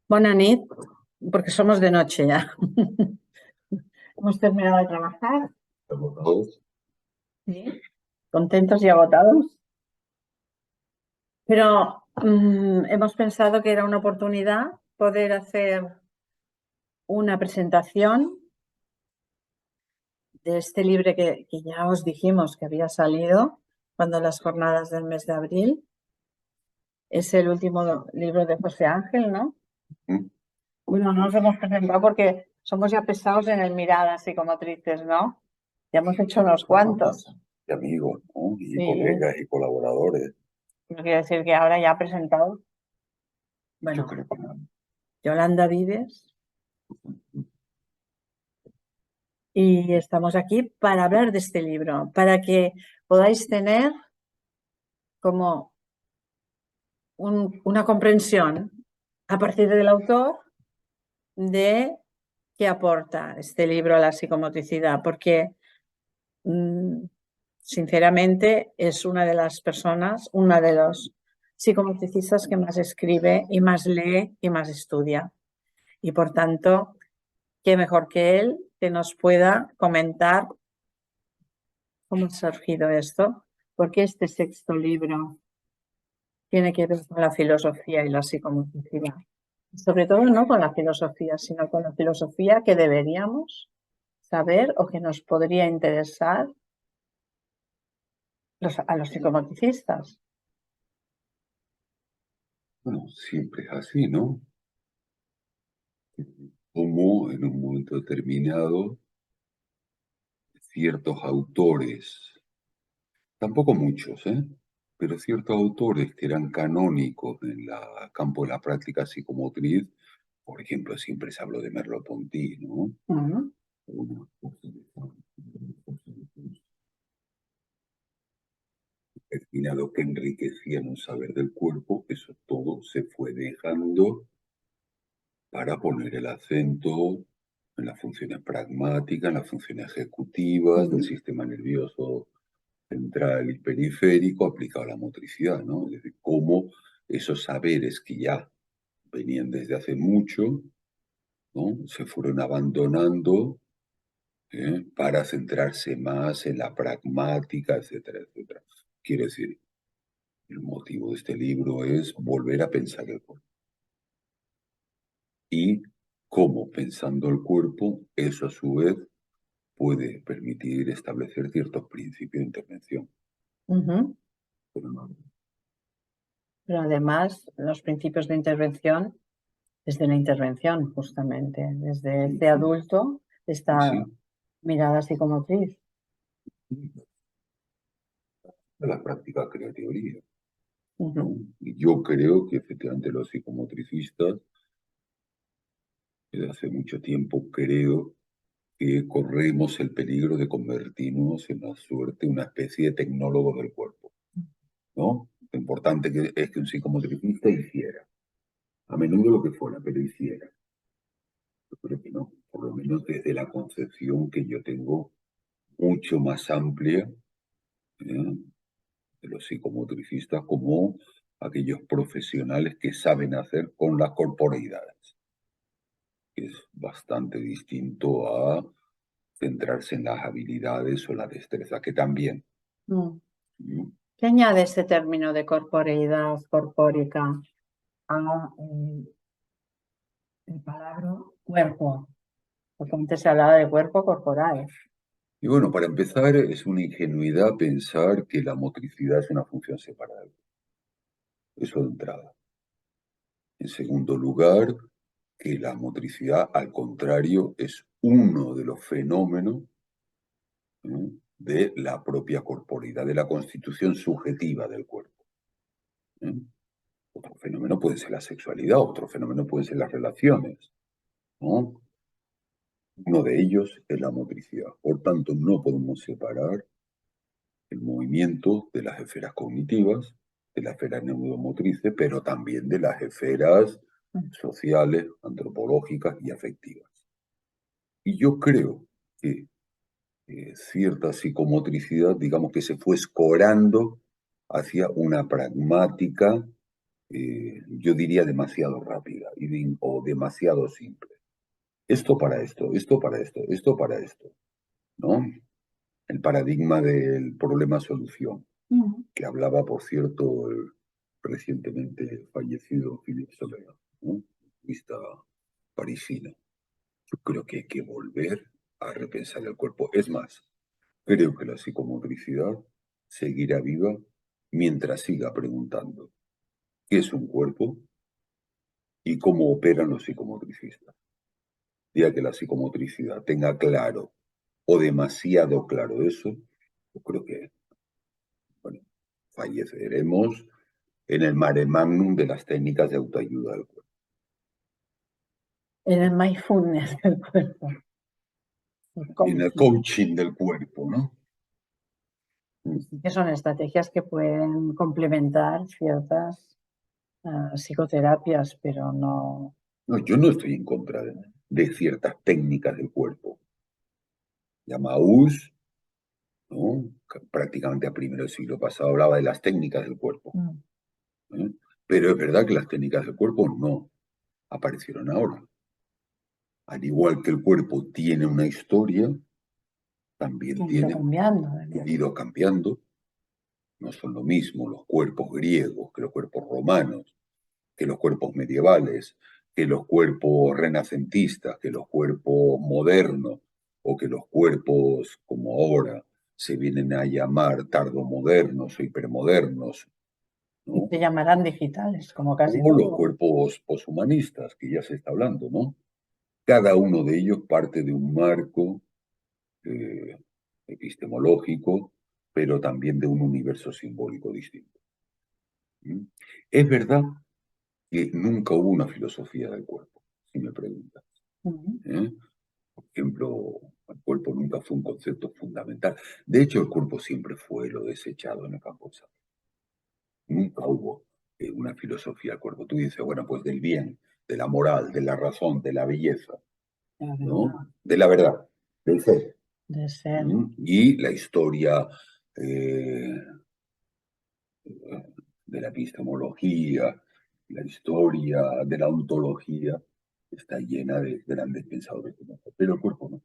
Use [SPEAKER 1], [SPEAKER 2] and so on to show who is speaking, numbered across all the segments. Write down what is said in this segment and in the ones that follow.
[SPEAKER 1] Bona nit, porque somos de noche ya. Hemos terminado de trabajar,
[SPEAKER 2] Agotados.
[SPEAKER 1] ¿sí? Contentos y agotados, pero hemos pensado que era una oportunidad poder hacer una presentación de este libro que ya os dijimos que había salido cuando las jornadas del mes de abril. Es el último libro de José Ángel, ¿no?
[SPEAKER 2] ¿Mm?
[SPEAKER 1] Bueno, no nos hemos presentado porque somos ya pesados en el miradas psicomotrices, ¿no? Ya hemos hecho unos cuantos.
[SPEAKER 2] Y amigos, ¿no? Y
[SPEAKER 1] Sí,
[SPEAKER 2] colegas y colaboradores.
[SPEAKER 1] no quiere decir que ahora ya ha presentado.
[SPEAKER 2] Yo
[SPEAKER 1] Bueno,
[SPEAKER 2] creo que no.
[SPEAKER 1] Yolanda Vives, y estamos aquí para hablar de este libro, para que podáis tener como una comprensión a partir del autor de qué aporta este libro a la psicomotricidad, porque sinceramente es una de las personas, una de los psicomotricistas que más escribe y más lee y más estudia. Y por tanto, qué mejor que él que nos pueda comentar cómo ha surgido esto, porque este sexto libro tiene que ver con la filosofía y la psicomotricidad. Sobre todo no con la filosofía, sino con la filosofía que deberíamos saber o que nos podría interesar a los psicomotricistas.
[SPEAKER 2] Bueno, siempre es así, ¿no? Como en un momento determinado ciertos autores, tampoco muchos, pero ciertos autores que eran canónicos en el campo de la práctica psicomotriz, por ejemplo, siempre se habló de Merleau-Ponty, ¿no?
[SPEAKER 1] Uh-huh.
[SPEAKER 2] Determinado que enriquecían un saber del cuerpo, eso todo se fue dejando para poner el acento en las funciones pragmáticas, en las funciones ejecutivas del sistema nervioso central y periférico aplicado a la motricidad, ¿no? Es decir, cómo esos saberes que ya venían desde hace mucho, ¿no? Se fueron abandonando, para centrarse más en la pragmática, etcétera, etcétera. Quiere decir, el motivo de este libro es volver a pensar el cuerpo. Y cómo pensando el cuerpo, eso a su vez puede permitir establecer ciertos principios de intervención.
[SPEAKER 1] Uh-huh.
[SPEAKER 2] Pero no,
[SPEAKER 1] Pero además, los principios de intervención, desde la intervención, justamente, desde este adulto, esta
[SPEAKER 2] sí,
[SPEAKER 1] mirada psicomotriz.
[SPEAKER 2] la práctica crea teoría,
[SPEAKER 1] Uh-huh.
[SPEAKER 2] ¿no? Y yo creo que efectivamente los psicomotricistas, desde hace mucho tiempo, creo que corremos el peligro de convertirnos en una suerte, una especie de tecnólogo del cuerpo, ¿no? Lo importante es que un psicomotricista hiciera, a menudo lo que fuera, pero hiciera. Yo creo que no, por lo menos desde la concepción que yo tengo mucho más amplia, ¿eh? De los psicomotricistas como aquellos profesionales que saben hacer con las corporeidades, que es bastante distinto a centrarse en las habilidades o la destreza, que también.
[SPEAKER 1] Mm.
[SPEAKER 2] ¿No?
[SPEAKER 1] ¿Qué añade este término de corporeidad, corpórica, a el palabra cuerpo? Porque antes se hablaba de cuerpo corporal.
[SPEAKER 2] Y bueno, para empezar, es una ingenuidad pensar que la motricidad es una función separada. Eso de entrada. En segundo lugar, que la motricidad, al contrario, es uno de los fenómenos, ¿no? De la propia corporeidad, de la constitución subjetiva del cuerpo. ¿Eh? Otro fenómeno puede ser la sexualidad, otro fenómeno pueden ser las relaciones, ¿no? Uno de ellos es la motricidad. Por tanto, no podemos separar el movimiento de las esferas cognitivas, de las esferas neuromotrices, pero también de las esferas sociales, antropológicas y afectivas. Y yo creo que cierta psicomotricidad, digamos que se fue escorando hacia una pragmática yo diría demasiado rápida o demasiado simple. Esto para esto, esto para esto, esto para esto, ¿no? El paradigma del problema-solución, que hablaba, por cierto, el recientemente fallecido Philippe Soler, ¿no? Artista parisino. Yo creo que hay que volver a repensar el cuerpo. Es más, creo que la psicomotricidad seguirá viva mientras siga preguntando qué es un cuerpo y cómo operan los psicomotricistas. Ya que la psicomotricidad tenga claro o demasiado claro eso, yo creo que, bueno, falleceremos en el mare magnum de las técnicas de autoayuda del cuerpo.
[SPEAKER 1] En el mindfulness del cuerpo.
[SPEAKER 2] En el coaching del cuerpo, ¿no?
[SPEAKER 1] Que son estrategias que pueden complementar ciertas psicoterapias, pero no...
[SPEAKER 2] No, yo no estoy en contra de ciertas técnicas del cuerpo. Yamaús, ¿no? Prácticamente a primero del siglo pasado hablaba de las técnicas del cuerpo. ¿Eh? Pero es verdad que las técnicas del cuerpo no aparecieron ahora. Al igual que el cuerpo tiene una historia, también ha ido cambiando. No son lo mismo los cuerpos griegos que los cuerpos romanos, que los cuerpos medievales, que los cuerpos renacentistas, que los cuerpos modernos o que los cuerpos como ahora se vienen a llamar tardomodernos o hipermodernos, ¿no?
[SPEAKER 1] Se llamarán digitales, como casi
[SPEAKER 2] O los
[SPEAKER 1] todo.
[SPEAKER 2] cuerpos poshumanistas, que ya se está hablando, ¿no? Cada uno de ellos parte de un marco epistemológico, pero también de un universo simbólico distinto. Es verdad que nunca hubo una filosofía del cuerpo, si me preguntas. Por ejemplo, el cuerpo nunca fue un concepto fundamental. De hecho, el cuerpo siempre fue lo desechado en el campo de saber. Nunca hubo una filosofía del cuerpo. Tú dices, bueno, pues del bien, de la moral, de la razón, de la belleza, ¿no? De la verdad, del ser.
[SPEAKER 1] De ser.
[SPEAKER 2] Y la historia de la epistemología, la historia de la ontología, está llena de grandes pensadores. Pero el cuerpo no.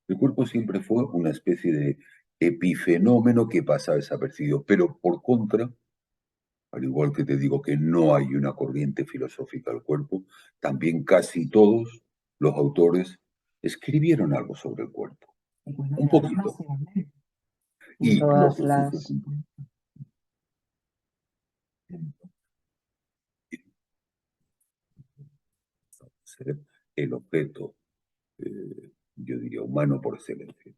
[SPEAKER 2] El cuerpo siempre fue una especie de epifenómeno que pasa desapercibido, pero por contra, al igual que te digo que no hay una corriente filosófica del cuerpo, también casi todos los autores escribieron algo sobre el cuerpo, un poquito. Y
[SPEAKER 1] todas las...
[SPEAKER 2] ser el objeto, yo diría, humano por excelencia,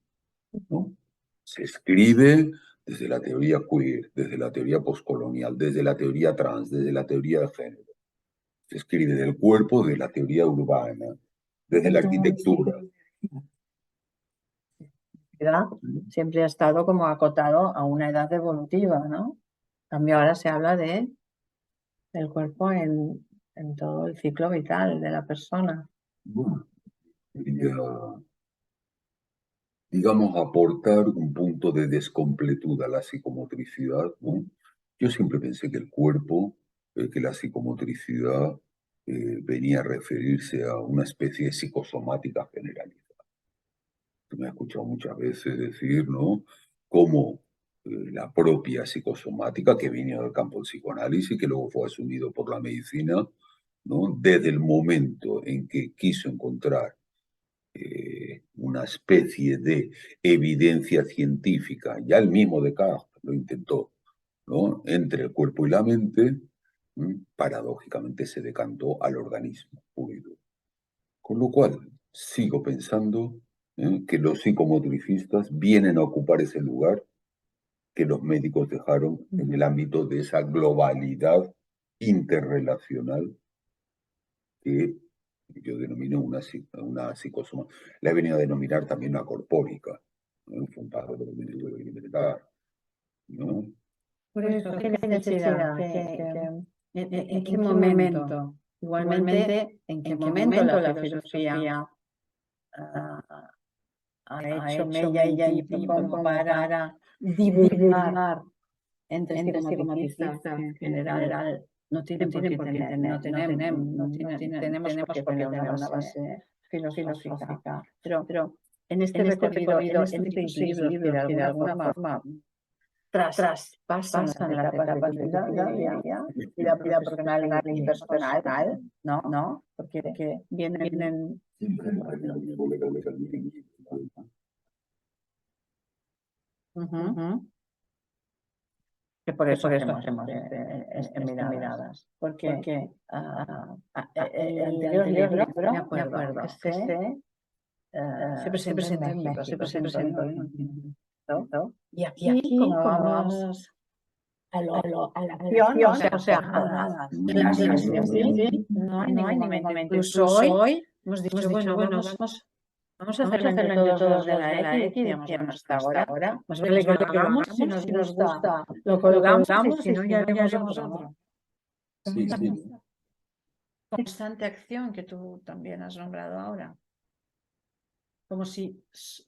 [SPEAKER 2] ¿no? Se escribe desde la teoría queer, desde la teoría postcolonial, desde la teoría trans, desde la teoría de género. Se escribe del cuerpo, de la teoría urbana, desde la arquitectura.
[SPEAKER 1] Siempre ha estado como acotado a una edad evolutiva, ¿no? En cambio, ahora se habla del cuerpo en todo el ciclo vital de la persona.
[SPEAKER 2] Bueno, digamos, aportar un punto de descompletud a la psicomotricidad, ¿no? Yo siempre pensé que el cuerpo, que la psicomotricidad venía a referirse a una especie de psicosomática generalizada. Me he escuchado muchas veces decir, ¿no? Cómo la propia psicosomática, que vino del campo del psicoanálisis, que luego fue asumido por la medicina, ¿no? Desde el momento en que quiso encontrar una especie de evidencia científica, ya el mismo Descartes lo intentó, ¿no? Entre el cuerpo y la mente, paradójicamente se decantó al organismo puro y duro. Con lo cual, sigo pensando que los psicomotricistas vienen a ocupar ese lugar que los médicos dejaron en el ámbito de esa globalidad interrelacional que yo denomino una psicosomática. La he venido a denominar también una corpórica, ¿no? Fue un padre de lo que me inventar, ¿no?
[SPEAKER 1] Por eso, ¿qué necesidad? ¿En qué momento? Igualmente, ¿en qué momento la filosofía ha hecho mella y tipo como para divulgar entre psicomotricistas en general no tienen por qué tener, no tenemos por qué tener una base filosófica, pero en este recorrido, en estos 6 libros que de alguna forma traspasan las etapas de tu vida, diría, vida profesional y personal, ¿no? Porque vienen ujú, que por eso hacemos este miradas. Porque el anterior libro, me acuerdo, este se presentó en México, se presentó en México. Y aquí, como vamos a la acción, o sea, jornadas clásicas, ¿sí? No hay ningún momento. Incluso hoy hemos dicho, bueno, vamos a hacerlo entre todos los de la X, decíamos hasta ahora. Más vale que lo hagamos, si nos gusta, lo colgamos y si no, ya haremos otro.
[SPEAKER 2] Sí, sí.
[SPEAKER 1] Constante acción que tú también has nombrado ahora. Como si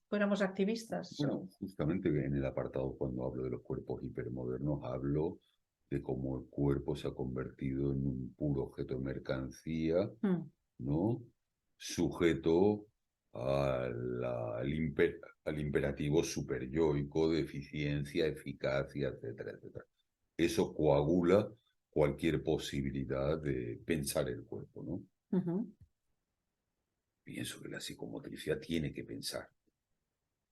[SPEAKER 1] fuéramos activistas.
[SPEAKER 2] Bueno, justamente en el apartado cuando hablo de los cuerpos hipermodernos, hablo de cómo el cuerpo se ha convertido en un puro objeto de mercancía, ¿no? Sujeto al imperativo superyoico de eficiencia, eficacia, etcétera, etcétera. Eso coagula cualquier posibilidad de pensar el cuerpo, ¿no? Pienso que la psicomotricidad tiene que pensar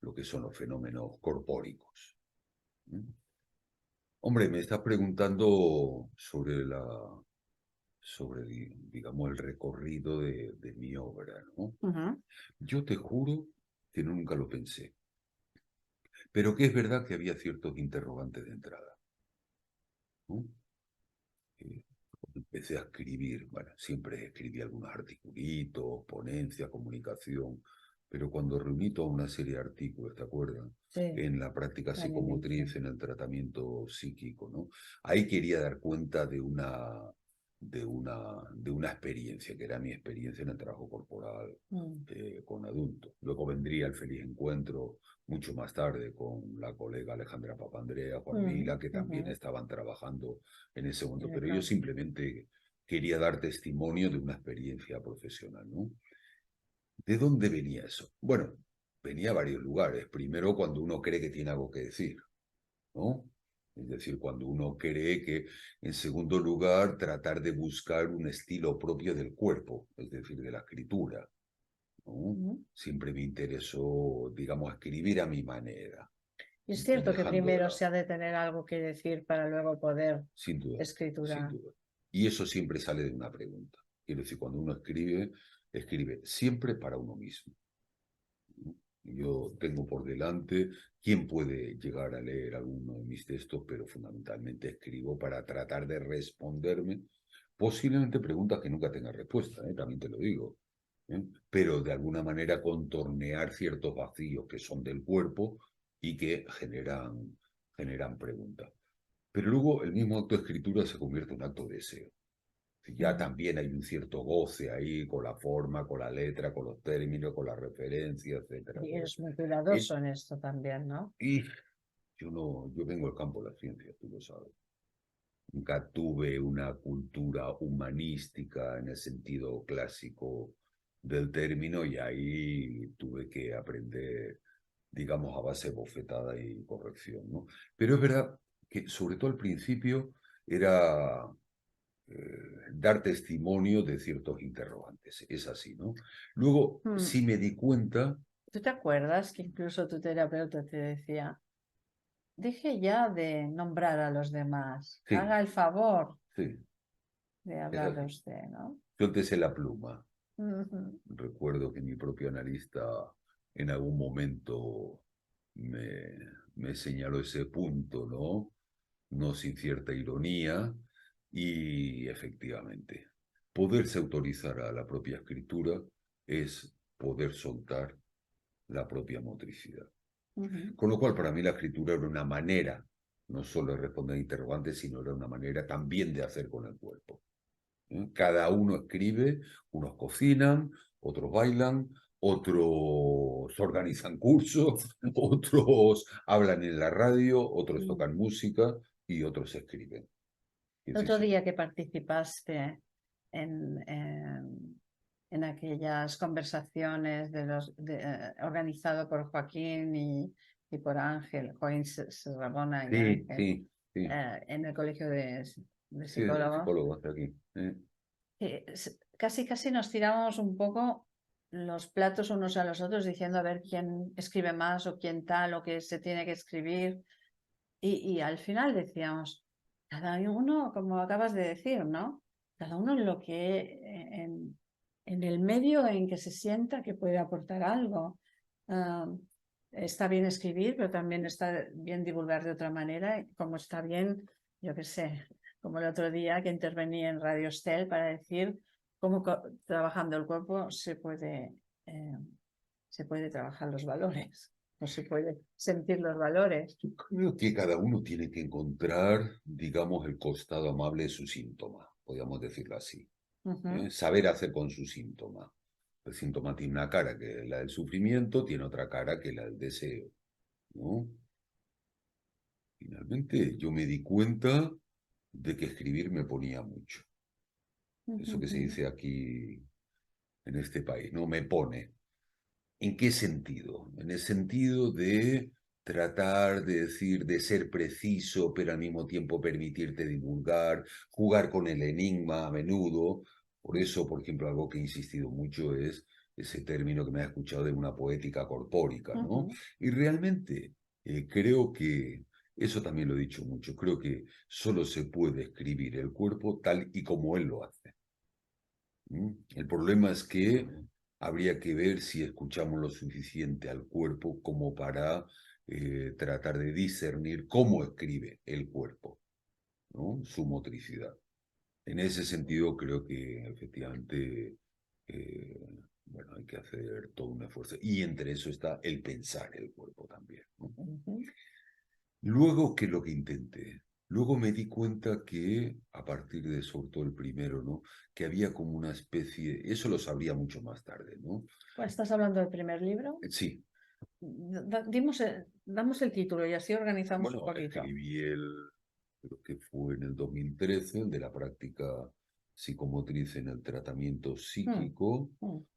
[SPEAKER 2] lo que son los fenómenos corpóricos. Hombre, me estás preguntando sobre, digamos, el recorrido de mi obra, ¿no? Yo te juro que nunca lo pensé, pero que es verdad que había ciertos interrogantes de entrada, ¿no? Empecé a escribir, bueno, siempre escribí algunos articulitos, ponencias, comunicación, pero cuando reuní toda una serie de artículos, ¿te acuerdas?
[SPEAKER 1] Sí.
[SPEAKER 2] En la práctica psicomotriz, en el tratamiento psíquico, ¿no? Ahí quería dar cuenta de una experiencia, que era mi experiencia en el trabajo corporal con adultos. Luego vendría el feliz encuentro mucho más tarde con la colega Alejandra Papandrea, Juan Vila, que también estaban trabajando en ese momento, pero yo simplemente quería dar testimonio de una experiencia profesional, ¿no? ¿De dónde venía eso? Bueno, venía a varios lugares. Primero, cuando uno cree que tiene algo que decir, ¿no? Es decir, cuando uno cree que, en segundo lugar, tratar de buscar un estilo propio del cuerpo, es decir, de la escritura, ¿no? Siempre me interesó, digamos, escribir a mi manera.
[SPEAKER 1] Y es cierto que primero se ha de tener algo que decir para luego poder
[SPEAKER 2] sin duda,
[SPEAKER 1] escritura.
[SPEAKER 2] Sin duda. Y eso siempre sale de una pregunta. Quiero decir, cuando uno escribe siempre para uno mismo. Yo tengo por delante quién puede llegar a leer alguno de mis textos, pero fundamentalmente escribo para tratar de responderme posiblemente preguntas que nunca tenga respuesta, también te lo digo, pero de alguna manera contornear ciertos vacíos que son del cuerpo y que generan preguntas. Pero luego el mismo acto de escritura se convierte en un acto de deseo. Ya también hay un cierto goce ahí con la forma, con la letra, con los términos, con las referencias, etc.
[SPEAKER 1] Y eres muy cuidadoso en esto también, ¿no?
[SPEAKER 2] Y yo vengo del campo de la ciencia, tú lo sabes. Nunca tuve una cultura humanística en el sentido clásico del término y ahí tuve que aprender, digamos, a base de bofetada y corrección, ¿no? Pero es verdad que sobre todo al principio era dar testimonio de ciertos interrogantes. Es así, ¿no? Luego, sí me di cuenta...
[SPEAKER 1] ¿Tú te acuerdas que incluso tu terapeuta te decía, deje ya de nombrar a los demás,
[SPEAKER 2] Sí,
[SPEAKER 1] haga el favor
[SPEAKER 2] sí,
[SPEAKER 1] de hablar de usted, ¿no?
[SPEAKER 2] Yo te sé la pluma. Recuerdo que mi propio analista en algún momento me señaló ese punto, ¿no? No sin cierta ironía, y efectivamente, poderse autorizar a la propia escritura es poder soltar la propia motricidad. Con lo cual, para mí la escritura era una manera, no solo de responder interrogantes, sino era una manera también de hacer con el cuerpo. Cada uno escribe, unos cocinan, otros bailan, otros organizan cursos, otros hablan en la radio, otros tocan música y otros escriben.
[SPEAKER 1] El otro día que participaste en aquellas conversaciones organizado por Joaquín y por Ángel, Joaquín Serrabona y Ángel,
[SPEAKER 2] sí.
[SPEAKER 1] en el colegio de
[SPEAKER 2] Sí, de
[SPEAKER 1] psicólogos.
[SPEAKER 2] psicólogos de aquí.
[SPEAKER 1] Casi nos tiramos un poco los platos unos a los otros diciendo a ver quién escribe más o quién tal o qué se tiene que escribir. Y al final decíamos, cada uno, como acabas de decir, ¿no? Cada uno en lo que, en el medio en que se sienta que puede aportar algo. Está bien escribir, pero también está bien divulgar de otra manera, como está bien, yo qué sé, como el otro día que intervení en Radio Estel para decir cómo trabajando el cuerpo se puede trabajar los valores. No se puede sentir los valores.
[SPEAKER 2] Yo creo que cada uno tiene que encontrar, digamos, el costado amable de su síntoma, podríamos decirlo así. Saber hacer con su síntoma. El síntoma tiene una cara que es la del sufrimiento, tiene otra cara que es la del deseo, ¿no? Finalmente yo me di cuenta de que escribir me ponía mucho. Eso que se dice aquí en este país, ¿no? Me pone. ¿En qué sentido? En el sentido de tratar de decir, de ser preciso, pero al mismo tiempo permitirte divulgar, jugar con el enigma a menudo. Por eso, por ejemplo, algo que he insistido mucho es ese término que me has escuchado de una poética corpórica, ¿no? Y realmente creo que, eso también lo he dicho mucho, creo que solo se puede escribir el cuerpo tal y como él lo hace. El problema es que habría que ver si escuchamos lo suficiente al cuerpo como para tratar de discernir cómo escribe el cuerpo, ¿no? Su motricidad. En ese sentido, creo que efectivamente bueno, hay que hacer todo un esfuerzo. Y entre eso está el pensar el cuerpo también, ¿no? Luego, ¿qué es lo que intenté? Luego me di cuenta que, a partir de sobre todo el primero, ¿no? Que había como una especie, eso lo sabría mucho más tarde, ¿no?
[SPEAKER 1] Pues, ¿estás hablando del primer libro?
[SPEAKER 2] Sí.
[SPEAKER 1] Damos el título y así organizamos un poquito.
[SPEAKER 2] Escribí creo que fue en el 2013, el de la práctica psicomotriz en el tratamiento psíquico,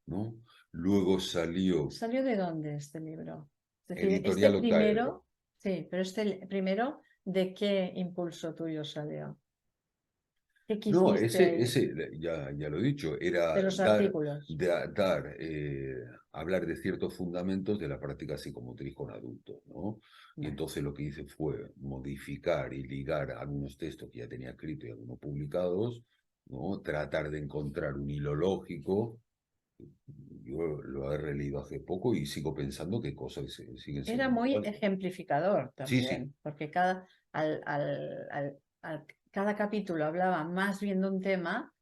[SPEAKER 2] ¿no? Luego salió...
[SPEAKER 1] ¿Salió de dónde este libro? Es decir,
[SPEAKER 2] Editorial
[SPEAKER 1] este primero,
[SPEAKER 2] Octaedro.
[SPEAKER 1] sí, pero este primero, ¿de qué impulso tuyo salió? ¿Qué
[SPEAKER 2] No,
[SPEAKER 1] quisiste
[SPEAKER 2] ya lo he dicho, era
[SPEAKER 1] de los artículos?
[SPEAKER 2] hablar de ciertos fundamentos de la práctica psicomotriz con adultos, ¿no? Y entonces lo que hice fue modificar y ligar algunos textos que ya tenía escritos y algunos publicados, ¿no? Tratar de encontrar un hilo lógico. Yo lo he releído hace poco y sigo pensando que cosas siguen siendo
[SPEAKER 1] Era muy
[SPEAKER 2] igual.
[SPEAKER 1] ejemplificador
[SPEAKER 2] Sí,
[SPEAKER 1] también,
[SPEAKER 2] sí.
[SPEAKER 1] porque cada capítulo hablaba más bien de un tema,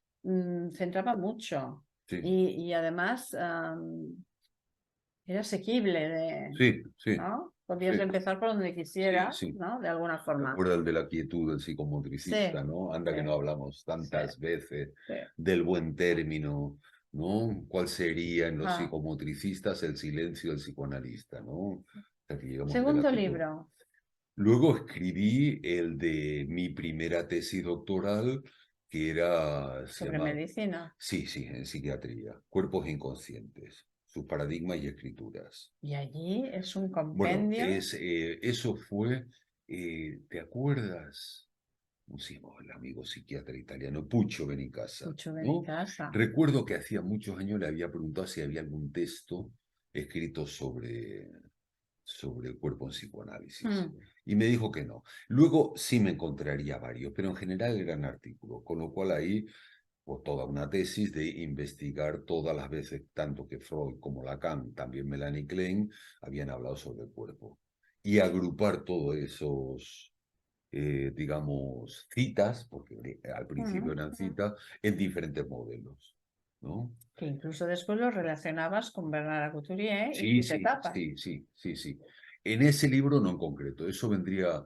[SPEAKER 1] centraba mucho
[SPEAKER 2] Sí.
[SPEAKER 1] y además era asequible,
[SPEAKER 2] Sí.
[SPEAKER 1] ¿no? Podías empezar por donde quisieras,
[SPEAKER 2] Sí.
[SPEAKER 1] ¿no? De alguna forma.
[SPEAKER 2] Recuerda el de la quietud del psicomotricista,
[SPEAKER 1] Sí,
[SPEAKER 2] ¿no? Anda que no hablamos tantas veces
[SPEAKER 1] sí.
[SPEAKER 2] del buen término, ¿no? ¿Cuál sería en los psicomotricistas el silencio del psicoanalista, ¿no? Hasta que llegamos al de la
[SPEAKER 1] Segundo
[SPEAKER 2] quietud.
[SPEAKER 1] libro.
[SPEAKER 2] Luego escribí el de mi primera tesis doctoral, que era...
[SPEAKER 1] Sobre medicina.
[SPEAKER 2] Sí, en psiquiatría. Cuerpos inconscientes, sus paradigmas y escrituras.
[SPEAKER 1] Y allí es un
[SPEAKER 2] Bueno,
[SPEAKER 1] compendio.
[SPEAKER 2] eso fue, ¿te acuerdas? ¿Cómo se llamaba el amigo psiquiatra italiano? Puccio Benincasa,
[SPEAKER 1] Puccio
[SPEAKER 2] ¿no?
[SPEAKER 1] Benincasa.
[SPEAKER 2] Recuerdo que hacía muchos años le había preguntado si había algún texto escrito sobre el cuerpo en psicoanálisis. Y me dijo que no. Luego sí me encontraría varios, pero en general eran artículos, con lo cual ahí pues, toda una tesis de investigar todas las veces, tanto que Freud como Lacan, también Melanie Klein, habían hablado sobre el cuerpo. Y agrupar todos esos, digamos, citas, porque al principio eran citas, en diferentes modelos, ¿no?
[SPEAKER 1] Que incluso después lo relacionabas con Bernard Couturier y
[SPEAKER 2] Sí,
[SPEAKER 1] sus etapas.
[SPEAKER 2] sí. En ese libro no en concreto, eso vendría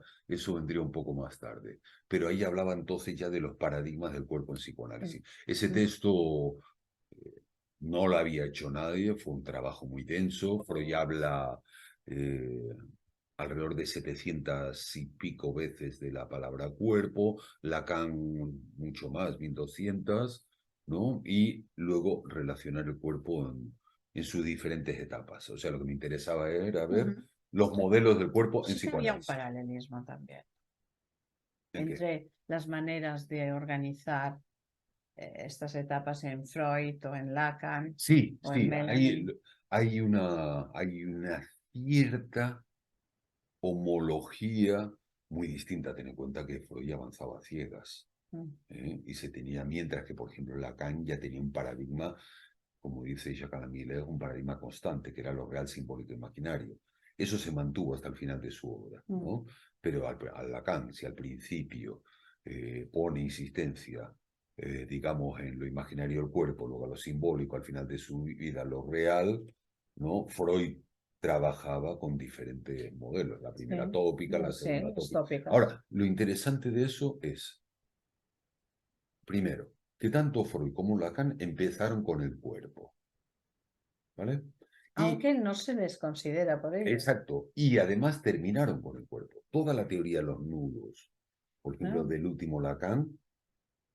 [SPEAKER 2] un poco más tarde, pero ahí hablaba entonces ya de los paradigmas del cuerpo en psicoanálisis. Ese texto no lo había hecho nadie, fue un trabajo muy denso. Freud habla alrededor de 700 y pico veces de la palabra cuerpo, Lacan mucho más, 1200, ¿no? Y luego relacionar el cuerpo en sus diferentes etapas. O sea, lo que me interesaba era ver los modelos del cuerpo en
[SPEAKER 1] Sí que había un
[SPEAKER 2] psicoanálisis.
[SPEAKER 1] paralelismo también
[SPEAKER 2] ¿En qué?
[SPEAKER 1] entre las maneras de organizar estas etapas en Freud o en Lacan
[SPEAKER 2] Sí,
[SPEAKER 1] o en
[SPEAKER 2] sí,
[SPEAKER 1] Melanie.
[SPEAKER 2] hay una cierta homología muy distinta. Ten en cuenta que Freud avanzaba a ciegas. Y se tenía, mientras que, por ejemplo, Lacan ya tenía un paradigma, como dice Jacques Miller, un paradigma constante, que era lo real, simbólico e imaginario. Eso se mantuvo hasta el final de su obra, ¿no? Pero al Lacan, si al principio pone insistencia, digamos, en lo imaginario del cuerpo, luego a lo simbólico, al final de su vida, lo real, ¿no? Freud trabajaba con diferentes modelos, la primera tópica, la segunda tópica. Ahora, lo interesante de eso es, primero, que tanto Freud como Lacan empezaron con el cuerpo, ¿vale?
[SPEAKER 1] Aunque no se les considera por ello.
[SPEAKER 2] Exacto, y además terminaron con el cuerpo. Toda la teoría de los nudos, por ejemplo, del último Lacan,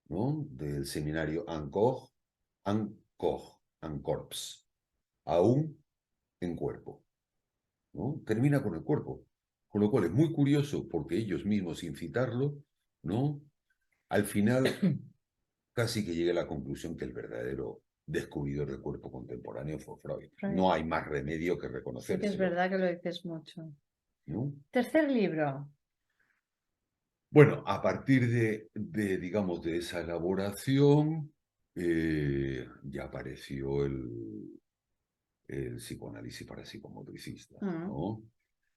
[SPEAKER 2] ¿no? Del seminario Ancorps, aún en cuerpo, ¿no? Termina con el cuerpo. Con lo cual es muy curioso porque ellos mismos, sin citarlo, ¿no? Al final casi que llegué a la conclusión que el verdadero descubridor del cuerpo contemporáneo fue Freud. No hay más remedio que reconocerlo.
[SPEAKER 1] Sí que es verdad que lo dices mucho.
[SPEAKER 2] ¿No?
[SPEAKER 1] Tercer libro.
[SPEAKER 2] Bueno, a partir digamos, de esa elaboración, ya apareció el psicoanálisis para psicomotricistas, ¿no?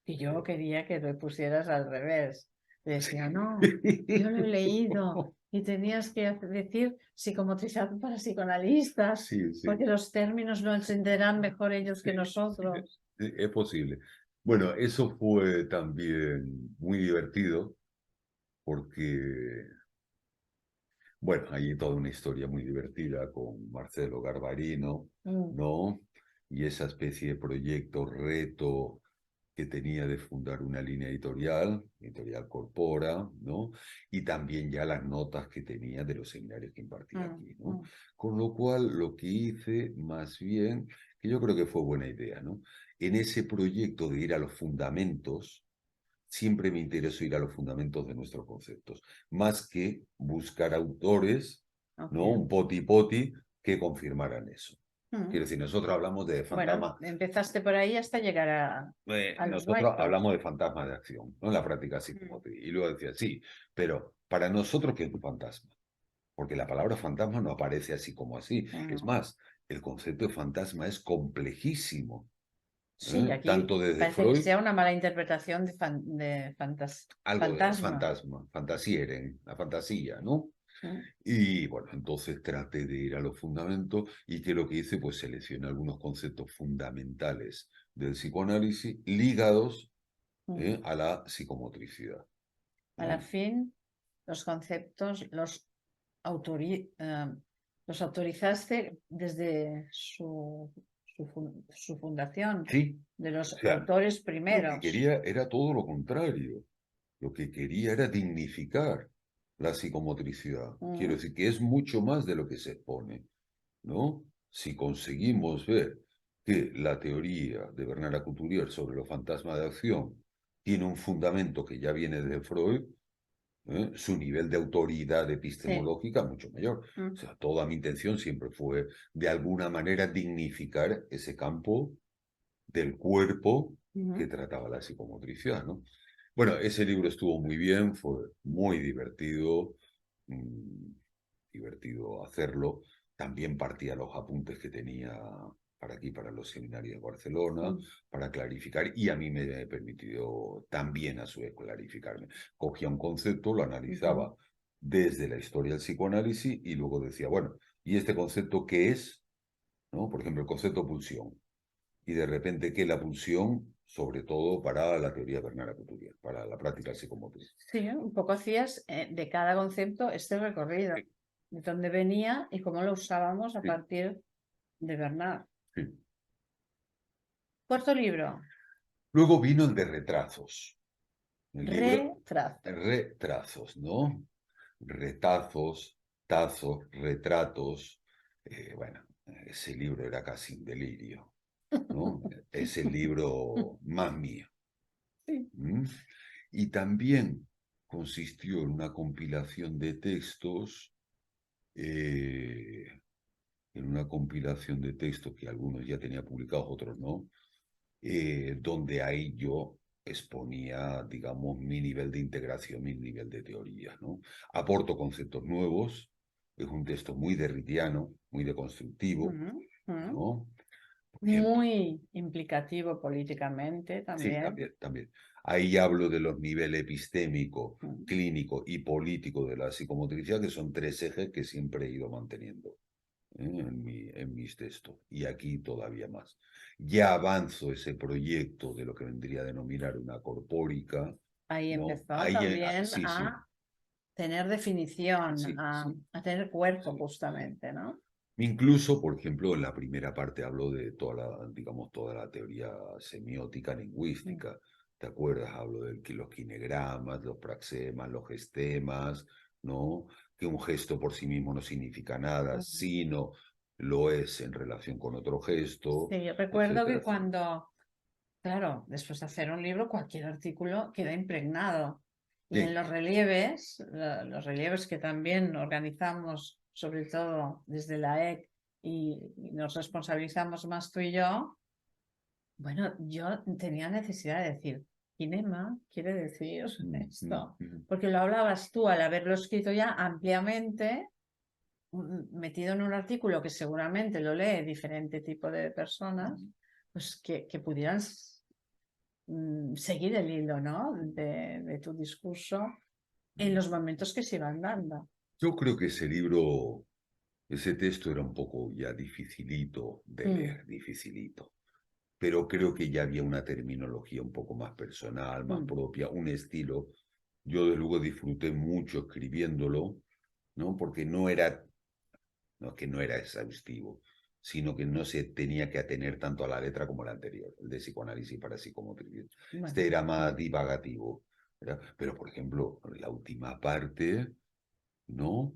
[SPEAKER 1] Y yo quería que lo pusieras al revés. Decía, no, yo lo he leído y tenías que decir psicomotrización para psicoanalistas, porque los términos lo entenderán mejor ellos que nosotros.
[SPEAKER 2] Es posible. Bueno, eso fue también muy divertido porque, bueno, hay toda una historia muy divertida con Marcelo Garbarino, ¿no? Y esa especie de proyecto, reto que tenía de fundar una línea editorial, Editorial Corpora, ¿no? Y también ya las notas que tenía de los seminarios que impartía aquí, ¿no? Con lo cual, lo que hice, más bien, que yo creo que fue buena idea, ¿no? En ese proyecto de ir a los fundamentos, siempre me interesó ir a los fundamentos de nuestros conceptos, más que buscar autores, ¿no? Un poti-poti que confirmaran eso. Quiero decir, nosotros hablamos de fantasma.
[SPEAKER 1] Bueno, empezaste por ahí hasta llegar a los
[SPEAKER 2] nosotros hablamos de fantasma de acción, ¿no? En la práctica psicomotriz. Y luego decía, sí, pero para nosotros, ¿qué es un fantasma? Porque la palabra fantasma no aparece así como así. Es más, el concepto de fantasma es complejísimo.
[SPEAKER 1] Sí, aquí
[SPEAKER 2] tanto desde
[SPEAKER 1] parece
[SPEAKER 2] Freud,
[SPEAKER 1] que sea una mala interpretación de
[SPEAKER 2] algo de
[SPEAKER 1] fantasma.
[SPEAKER 2] fantasieren, la fantasía, ¿no? Y bueno, entonces traté de ir a los fundamentos y que lo que hice, pues seleccioné algunos conceptos fundamentales del psicoanálisis ligados a la psicomotricidad.
[SPEAKER 1] A la fin, los conceptos los autorizaste desde su fundación,
[SPEAKER 2] Sí,
[SPEAKER 1] de los
[SPEAKER 2] o sea,
[SPEAKER 1] autores
[SPEAKER 2] lo
[SPEAKER 1] primeros.
[SPEAKER 2] que quería era todo lo contrario. Lo que quería era dignificar la psicomotricidad. Quiero decir que es mucho más de lo que se expone, ¿no? Si conseguimos ver que la teoría de Bernard Couturier sobre los fantasmas de acción tiene un fundamento que ya viene de Freud, su nivel de autoridad epistemológica mucho mayor. O sea, toda mi intención siempre fue, de alguna manera, dignificar ese campo del cuerpo que trataba la psicomotricidad, ¿no? Bueno, ese libro estuvo muy bien, fue muy divertido, divertido hacerlo. También partía los apuntes que tenía para aquí, para los seminarios de Barcelona, para clarificar, y a mí me permitió también a su vez clarificarme. Cogía un concepto, lo analizaba desde la historia del psicoanálisis y luego decía, bueno, ¿y este concepto qué es? ¿No? Por ejemplo, el concepto pulsión. Y de repente, ¿qué es la pulsión? Sobre todo para la teoría de Bernard Couturier, para la práctica psicomotriz.
[SPEAKER 1] Sí, un poco hacías de cada concepto este recorrido, de dónde venía y cómo lo usábamos a partir de Bernard. Cuarto libro.
[SPEAKER 2] Luego vino el de retrazos. El libro
[SPEAKER 1] Retrato.
[SPEAKER 2] retrazos, ¿no? Retazos, tazos, retratos. Bueno, ese libro era casi un delirio, ¿no? Es el libro más mío.
[SPEAKER 1] Sí.
[SPEAKER 2] ¿Mm? Y también consistió en una compilación de textos, que algunos ya tenía publicados, otros no, donde ahí yo exponía, digamos, mi nivel de integración, mi nivel de teoría, ¿no? Aporto conceptos nuevos, es un texto muy derridiano, muy deconstructivo, ¿no? Por ejemplo,
[SPEAKER 1] Muy implicativo políticamente
[SPEAKER 2] sí,
[SPEAKER 1] también.
[SPEAKER 2] también. Ahí hablo de los niveles epistémico,
[SPEAKER 1] Mm.
[SPEAKER 2] clínico y político de la psicomotricidad, que son tres ejes que siempre he ido manteniendo en mis textos. Y aquí todavía más. Ya avanzo ese proyecto de lo que vendría a denominar una corpórica,
[SPEAKER 1] Ahí
[SPEAKER 2] ¿no?
[SPEAKER 1] empezó
[SPEAKER 2] Ahí,
[SPEAKER 1] también
[SPEAKER 2] sí, sí,
[SPEAKER 1] a tener definición,
[SPEAKER 2] sí, sí,
[SPEAKER 1] a tener cuerpo
[SPEAKER 2] sí.
[SPEAKER 1] justamente, ¿no?
[SPEAKER 2] Incluso, por ejemplo, en la primera parte hablo de toda la, digamos, toda la teoría semiótica
[SPEAKER 1] Mm.
[SPEAKER 2] lingüística. ¿Te acuerdas? Hablo de los kinegramas, los praxemas, los gestemas, ¿no? Que un gesto por sí mismo no significa nada,
[SPEAKER 1] Mm.
[SPEAKER 2] sino lo es en relación con otro gesto,
[SPEAKER 1] Sí, yo recuerdo
[SPEAKER 2] etcétera,
[SPEAKER 1] que
[SPEAKER 2] etcétera.
[SPEAKER 1] cuando, claro, después de hacer un libro, cualquier artículo queda impregnado. Y en
[SPEAKER 2] Sí,
[SPEAKER 1] los relieves que también organizamos, sobre todo desde la EC, y nos responsabilizamos más tú y yo, bueno, yo tenía necesidad de decir, kinema quiere decir
[SPEAKER 2] mm, mm,
[SPEAKER 1] esto,
[SPEAKER 2] mm,
[SPEAKER 1] porque lo hablabas tú al haberlo escrito ya ampliamente, metido en un artículo que seguramente lo lee diferente tipo de personas,
[SPEAKER 2] mm.
[SPEAKER 1] pues que pudieran seguir el hilo, ¿no? De tu discurso en los momentos que se iban dando.
[SPEAKER 2] Yo creo que ese libro, ese texto era un poco ya dificilito de
[SPEAKER 1] Mm,
[SPEAKER 2] leer, dificilito. Pero creo que ya había una terminología un poco más personal, más
[SPEAKER 1] mm,
[SPEAKER 2] propia, un estilo. Yo de luego disfruté mucho escribiéndolo, ¿no? Porque no es que no era exhaustivo, sino que no se tenía que atener tanto a la letra como la anterior, el de psicoanálisis para psicomotricidad.
[SPEAKER 1] bueno,
[SPEAKER 2] Este era más divagativo, ¿verdad? Pero, por ejemplo, la última parte, ¿no?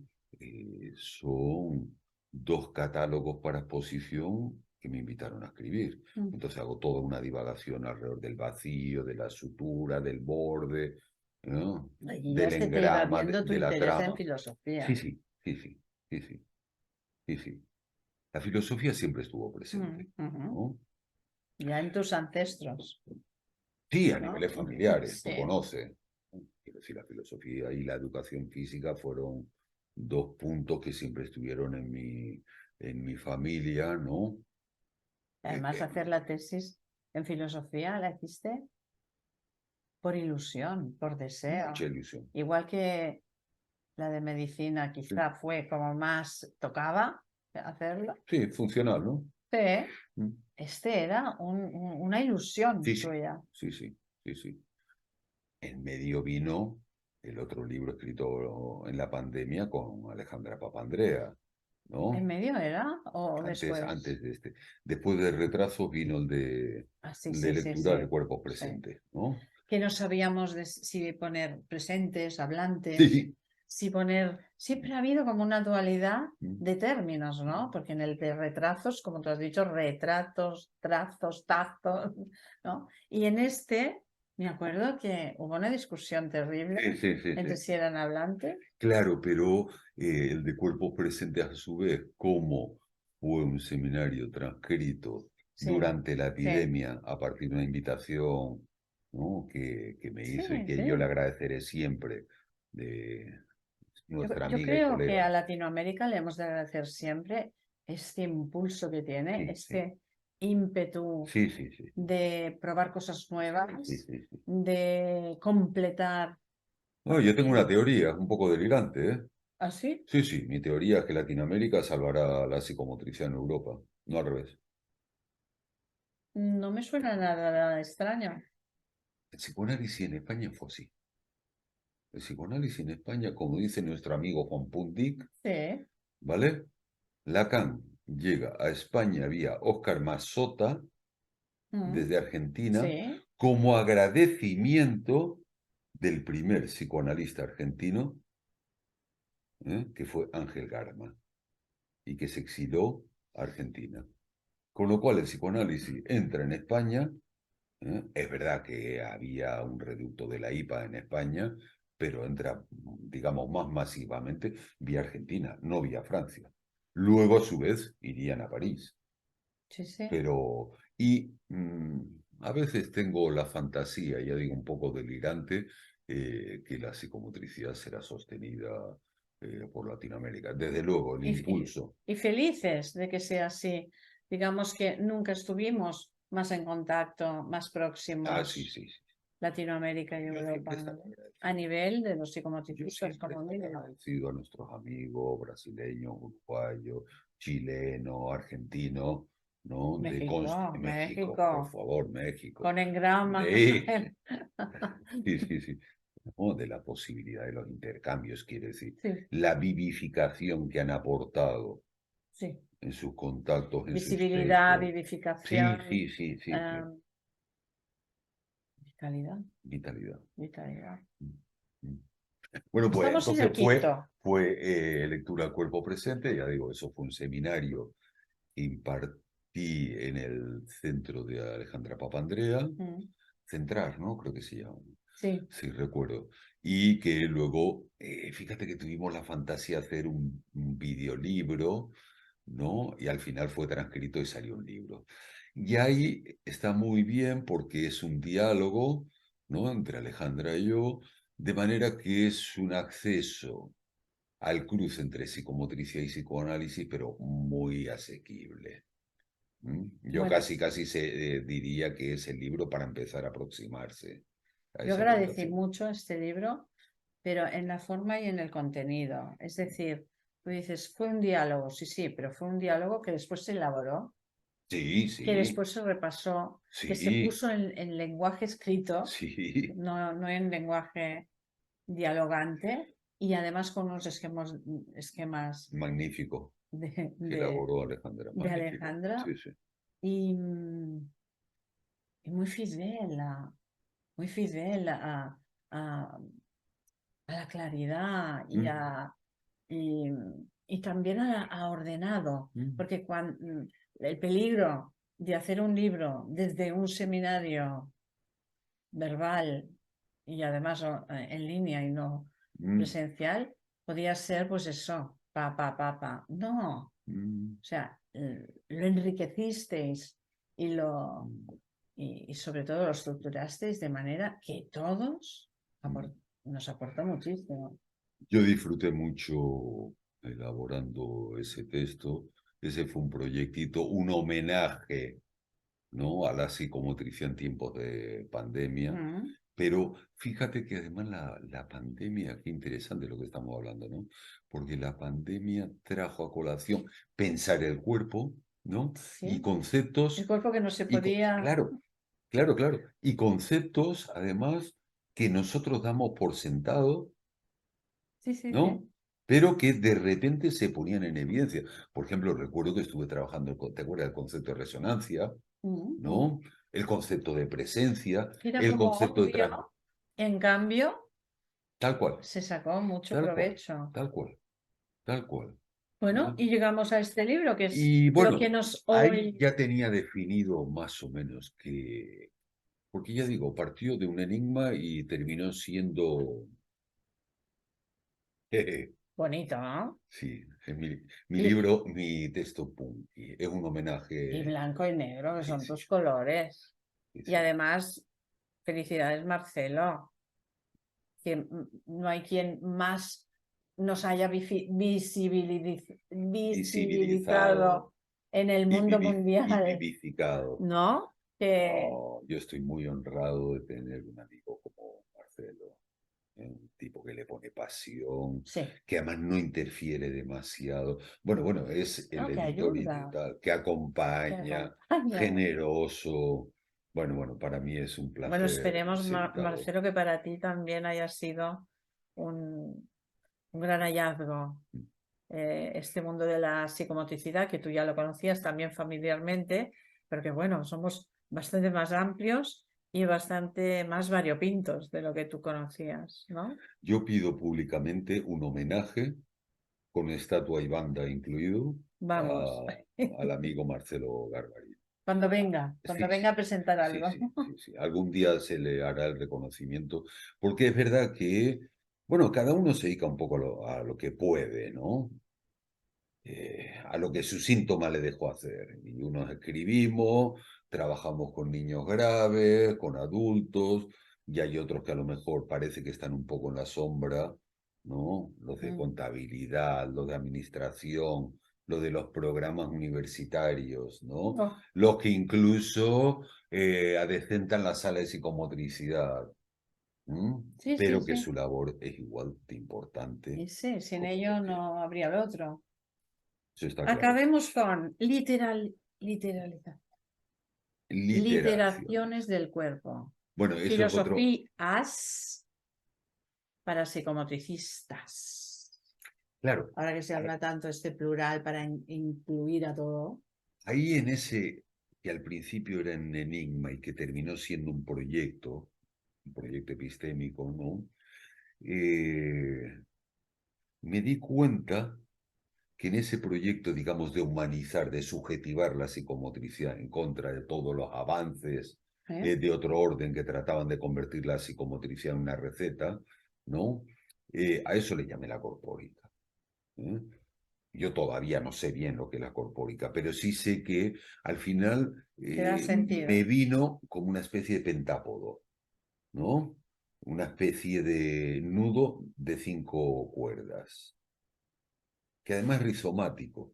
[SPEAKER 2] Son dos catálogos para exposición que me invitaron a escribir.
[SPEAKER 1] mm.
[SPEAKER 2] Entonces hago toda una divagación alrededor del vacío, de la sutura, del borde, ¿no?
[SPEAKER 1] Allí ya
[SPEAKER 2] Del
[SPEAKER 1] se te iba
[SPEAKER 2] engrama,
[SPEAKER 1] viendo tu
[SPEAKER 2] de la
[SPEAKER 1] interés en
[SPEAKER 2] trama. Sí,
[SPEAKER 1] filosofía.
[SPEAKER 2] sí, sí, sí, sí, sí, sí, sí. La filosofía siempre estuvo presente,
[SPEAKER 1] Ujú.
[SPEAKER 2] ¿no?
[SPEAKER 1] Ya en tus ancestros,
[SPEAKER 2] Sí, a
[SPEAKER 1] ¿no?
[SPEAKER 2] niveles familiares, tú
[SPEAKER 1] Sí.
[SPEAKER 2] conoces. Quiero decir, la filosofía y la educación física fueron dos puntos que siempre estuvieron en mi familia, ¿no?
[SPEAKER 1] Además,
[SPEAKER 2] Eh,
[SPEAKER 1] hacer la tesis en filosofía la hiciste por ilusión, por
[SPEAKER 2] mucha
[SPEAKER 1] deseo.
[SPEAKER 2] ilusión.
[SPEAKER 1] Igual que la de medicina
[SPEAKER 2] Sí,
[SPEAKER 1] quizá fue como más tocaba hacerlo.
[SPEAKER 2] sí, funcional, ¿no?
[SPEAKER 1] Sí,
[SPEAKER 2] Mm.
[SPEAKER 1] este era una ilusión
[SPEAKER 2] Sí, sí,
[SPEAKER 1] tuya.
[SPEAKER 2] sí, sí, sí, sí. En medio vino el otro libro escrito en la pandemia con Alejandra Papandrea,
[SPEAKER 1] ¿En
[SPEAKER 2] ¿no?
[SPEAKER 1] medio era o después?
[SPEAKER 2] Antes de este. Después del retraso vino
[SPEAKER 1] Ah, sí,
[SPEAKER 2] el de
[SPEAKER 1] sí, sí,
[SPEAKER 2] lectura
[SPEAKER 1] sí,
[SPEAKER 2] de cuerpos
[SPEAKER 1] sí.
[SPEAKER 2] presentes, ¿no?
[SPEAKER 1] Que no sabíamos si poner presentes, hablantes,
[SPEAKER 2] Sí.
[SPEAKER 1] si poner... Siempre ha habido como una dualidad
[SPEAKER 2] Mm.
[SPEAKER 1] de términos, ¿no? Porque en el de retrazos, como tú has dicho, retratos, trazos, tazos, ¿no? Y en este, me acuerdo que hubo una discusión terrible
[SPEAKER 2] Sí, sí, sí,
[SPEAKER 1] entre
[SPEAKER 2] sí.
[SPEAKER 1] si eran hablantes.
[SPEAKER 2] Claro, pero el de cuerpos presentes a su vez, como fue un seminario transcrito
[SPEAKER 1] Sí,
[SPEAKER 2] durante la
[SPEAKER 1] sí,
[SPEAKER 2] epidemia a partir de una invitación, ¿no? que me
[SPEAKER 1] sí,
[SPEAKER 2] hizo y que yo le
[SPEAKER 1] sí.
[SPEAKER 2] agradeceré siempre de nuestra
[SPEAKER 1] Yo
[SPEAKER 2] amiga y
[SPEAKER 1] creo que
[SPEAKER 2] colega.
[SPEAKER 1] a Latinoamérica le hemos de agradecer siempre este impulso que tiene,
[SPEAKER 2] Sí, sí,
[SPEAKER 1] este ímpetu
[SPEAKER 2] sí, sí, sí, sí,
[SPEAKER 1] de probar cosas
[SPEAKER 2] sí,
[SPEAKER 1] nuevas,
[SPEAKER 2] sí, sí.
[SPEAKER 1] de completar.
[SPEAKER 2] Bueno, yo tengo una teoría, un poco delirante, ¿eh?
[SPEAKER 1] ¿Así?
[SPEAKER 2] Sí, sí, mi teoría es que Latinoamérica salvará la psicomotricidad en Europa, no al revés.
[SPEAKER 1] No me suena nada extraño.
[SPEAKER 2] El psicoanálisis en España fue así. El psicoanálisis en España, como dice nuestro amigo Juan Puntic,
[SPEAKER 1] Sí,
[SPEAKER 2] ¿vale? Lacan llega a España vía Óscar Massota
[SPEAKER 1] mm,
[SPEAKER 2] desde Argentina
[SPEAKER 1] sí,
[SPEAKER 2] como agradecimiento del primer psicoanalista argentino, que fue Ángel Garma, y que se exiló a Argentina. Con lo cual el psicoanálisis entra en España. Es verdad que había un reducto de la IPA en España, pero entra, digamos, más masivamente vía Argentina, no vía Francia. Luego, a su vez, irían a París.
[SPEAKER 1] Sí, sí.
[SPEAKER 2] Pero, y a veces tengo la fantasía, ya digo, un poco delirante, que la psicomotricidad será sostenida por Latinoamérica. Desde luego, el impulso.
[SPEAKER 1] Y felices de que sea así. Digamos que nunca estuvimos más en contacto, más próximos,
[SPEAKER 2] Sí, sí, sí.
[SPEAKER 1] Latinoamérica y
[SPEAKER 2] Yo
[SPEAKER 1] Europa,
[SPEAKER 2] siempre estaré agradecido.
[SPEAKER 1] a nivel de los
[SPEAKER 2] Yo
[SPEAKER 1] psicomotricistas,
[SPEAKER 2] siempre
[SPEAKER 1] como
[SPEAKER 2] estaré
[SPEAKER 1] digo.
[SPEAKER 2] agradecido a nuestros amigos brasileños, uruguayos, chilenos, argentinos, ¿no?
[SPEAKER 1] México,
[SPEAKER 2] México, por
[SPEAKER 1] México,
[SPEAKER 2] favor, México.
[SPEAKER 1] con engrama.
[SPEAKER 2] Sí, sí, sí, sí. ¿No? De la posibilidad de los intercambios, quiere decir,
[SPEAKER 1] Sí,
[SPEAKER 2] la vivificación que han aportado
[SPEAKER 1] sí.
[SPEAKER 2] en sus contactos, en sus
[SPEAKER 1] Visibilidad,
[SPEAKER 2] textos. Sí,
[SPEAKER 1] vivificación,
[SPEAKER 2] sí, sí, sí, sí.
[SPEAKER 1] vitalidad,
[SPEAKER 2] Vitalidad.
[SPEAKER 1] vitalidad.
[SPEAKER 2] Mm. Bueno, pues
[SPEAKER 1] Estamos en
[SPEAKER 2] entonces
[SPEAKER 1] el quinto.
[SPEAKER 2] fue lectura al cuerpo presente, ya digo, eso fue un seminario que impartí en el centro de Alejandra Papandrea, Centrar, ¿no? Creo que se llama,
[SPEAKER 1] Sí.
[SPEAKER 2] sí recuerdo. Y que luego, fíjate que tuvimos la fantasía de hacer un videolibro, ¿no? Y al final fue transcrito y salió un libro. Y ahí está muy bien porque es un diálogo, ¿no? Entre Alejandra y yo, de manera que es un acceso al cruce entre psicomotricidad y psicoanálisis, pero muy asequible. Yo
[SPEAKER 1] Bueno,
[SPEAKER 2] casi diría que es el libro para empezar a aproximarse a
[SPEAKER 1] yo
[SPEAKER 2] esa
[SPEAKER 1] agradecí
[SPEAKER 2] población.
[SPEAKER 1] mucho este libro, pero en la forma y en el contenido. Es decir, tú dices, fue un diálogo, sí, sí, pero fue un diálogo que después se elaboró,
[SPEAKER 2] Sí,
[SPEAKER 1] que
[SPEAKER 2] sí,
[SPEAKER 1] después se repasó, que se
[SPEAKER 2] sí,
[SPEAKER 1] puso en lenguaje escrito,
[SPEAKER 2] sí,
[SPEAKER 1] no en lenguaje dialogante, y además con unos esquemas
[SPEAKER 2] magnífico,
[SPEAKER 1] de,
[SPEAKER 2] que
[SPEAKER 1] de,
[SPEAKER 2] elaboró Alejandra,
[SPEAKER 1] de
[SPEAKER 2] magnífico.
[SPEAKER 1] Alejandra
[SPEAKER 2] Sí, sí.
[SPEAKER 1] y, y muy fidel a la claridad
[SPEAKER 2] Mm,
[SPEAKER 1] y, y también a ordenado,
[SPEAKER 2] mm,
[SPEAKER 1] porque el peligro de hacer un libro desde un seminario verbal y además en línea y no
[SPEAKER 2] mm,
[SPEAKER 1] presencial, podía ser pues eso, pa. No, o
[SPEAKER 2] mm,
[SPEAKER 1] sea, lo enriquecisteis y
[SPEAKER 2] mm,
[SPEAKER 1] y sobre todo lo estructurasteis de manera que todos
[SPEAKER 2] mm.
[SPEAKER 1] nos aportó muchísimo.
[SPEAKER 2] Yo disfruté mucho elaborando ese texto. Ese fue un proyectito, un homenaje, ¿no? A la psicomotricidad en tiempos de pandemia.
[SPEAKER 1] Mm,
[SPEAKER 2] Pero fíjate que además la pandemia, qué interesante lo que estamos hablando, ¿no? Porque la pandemia trajo a colación pensar el cuerpo, ¿no? Y
[SPEAKER 1] sí, el
[SPEAKER 2] conceptos,
[SPEAKER 1] cuerpo que no se podía.
[SPEAKER 2] claro, claro, claro, y conceptos además que nosotros damos por sentado,
[SPEAKER 1] Sí, sí,
[SPEAKER 2] ¿no?
[SPEAKER 1] sí.
[SPEAKER 2] Pero que de repente se ponían en evidencia. Por ejemplo, recuerdo que estuve trabajando, ¿te acuerdas del concepto de resonancia? ¿No? El concepto de presencia,
[SPEAKER 1] Era
[SPEAKER 2] el
[SPEAKER 1] como
[SPEAKER 2] concepto de
[SPEAKER 1] obvio, en cambio,
[SPEAKER 2] tal cual,
[SPEAKER 1] se sacó mucho
[SPEAKER 2] tal cual,
[SPEAKER 1] provecho.
[SPEAKER 2] tal cual, tal cual.
[SPEAKER 1] Bueno,
[SPEAKER 2] ¿No?
[SPEAKER 1] y llegamos a este libro, que es
[SPEAKER 2] Y
[SPEAKER 1] lo que
[SPEAKER 2] bueno,
[SPEAKER 1] nos
[SPEAKER 2] ahí
[SPEAKER 1] hoy.
[SPEAKER 2] ya tenía definido más o menos que, porque ya digo, partió de un enigma y terminó siendo,
[SPEAKER 1] Bonito, ¿no?
[SPEAKER 2] sí, es mi
[SPEAKER 1] Y,
[SPEAKER 2] libro, mi texto punky, es un
[SPEAKER 1] y
[SPEAKER 2] homenaje,
[SPEAKER 1] blanco y negro, que
[SPEAKER 2] sí,
[SPEAKER 1] son
[SPEAKER 2] sí,
[SPEAKER 1] tus colores.
[SPEAKER 2] sí,
[SPEAKER 1] Y
[SPEAKER 2] sí.
[SPEAKER 1] además, felicidades, Marcelo, que no hay quien más nos haya
[SPEAKER 2] Visibilizado
[SPEAKER 1] visibilizado en el mundo
[SPEAKER 2] y
[SPEAKER 1] mundial,
[SPEAKER 2] vivificado.
[SPEAKER 1] ¿no? Que
[SPEAKER 2] No, yo estoy muy honrado de tener un amigo como Marcelo, un tipo que le pone pasión,
[SPEAKER 1] sí,
[SPEAKER 2] que además no interfiere demasiado. Bueno, es el
[SPEAKER 1] ¿no? Que
[SPEAKER 2] editor y de
[SPEAKER 1] ayuda,
[SPEAKER 2] tal, que
[SPEAKER 1] que
[SPEAKER 2] acompaña,
[SPEAKER 1] acompaña.
[SPEAKER 2] generoso. Bueno, para mí es un
[SPEAKER 1] Bueno,
[SPEAKER 2] placer
[SPEAKER 1] esperemos,
[SPEAKER 2] sentarlo.
[SPEAKER 1] Marcelo, que para ti también haya sido un gran hallazgo este mundo de la psicomotricidad, que tú ya lo conocías también familiarmente, pero que bueno, somos bastante más amplios Y bastante más variopintos de lo que tú conocías, ¿no?
[SPEAKER 2] Yo pido públicamente un homenaje, con estatua y banda incluido,
[SPEAKER 1] Vamos,
[SPEAKER 2] al amigo Marcelo Garbarino.
[SPEAKER 1] cuando
[SPEAKER 2] Sí,
[SPEAKER 1] venga a
[SPEAKER 2] sí,
[SPEAKER 1] presentar
[SPEAKER 2] sí,
[SPEAKER 1] algo.
[SPEAKER 2] sí, sí, sí. Algún día se le hará el reconocimiento, porque es verdad que, bueno, cada uno se dedica un poco a lo que puede, ¿no? A lo que su síntoma le dejó hacer. Y unos escribimos, trabajamos con niños graves, con adultos, y hay otros que a lo mejor parece que están un poco en la sombra, ¿no? Los de
[SPEAKER 1] Mm.
[SPEAKER 2] contabilidad, los de administración, los de los programas universitarios, ¿no?
[SPEAKER 1] Oh,
[SPEAKER 2] Los que incluso adecentan la sala de psicomotricidad, ¿m?
[SPEAKER 1] sí, sí,
[SPEAKER 2] Pero que
[SPEAKER 1] sí.
[SPEAKER 2] su labor es igual de importante
[SPEAKER 1] Y sí, sin
[SPEAKER 2] como
[SPEAKER 1] ello
[SPEAKER 2] cualquier.
[SPEAKER 1] no habría lo otro.
[SPEAKER 2] Eso está claro.
[SPEAKER 1] Acabemos con
[SPEAKER 2] Literación.
[SPEAKER 1] literaciones del cuerpo.
[SPEAKER 2] Bueno, eso es otro.
[SPEAKER 1] Filosofías para psicomotricistas.
[SPEAKER 2] Claro,
[SPEAKER 1] Ahora que se habla tanto este plural para incluir a todo.
[SPEAKER 2] ahí en ese que al principio era un enigma y que terminó siendo un proyecto epistémico, ¿no? Me di cuenta que en ese proyecto, digamos, de humanizar, de subjetivar la psicomotricidad en contra de todos los avances
[SPEAKER 1] ¿Eh?
[SPEAKER 2] de otro orden que trataban de convertir la psicomotricidad en una receta, ¿no? A eso le llamé la corpórica. ¿Eh? Yo todavía no sé bien lo que es la corpórica, pero sí sé que al final
[SPEAKER 1] Te da
[SPEAKER 2] me
[SPEAKER 1] sentido.
[SPEAKER 2] vino como una especie de pentápodo, ¿no? Una especie de nudo de 5 cuerdas, que además es rizomático,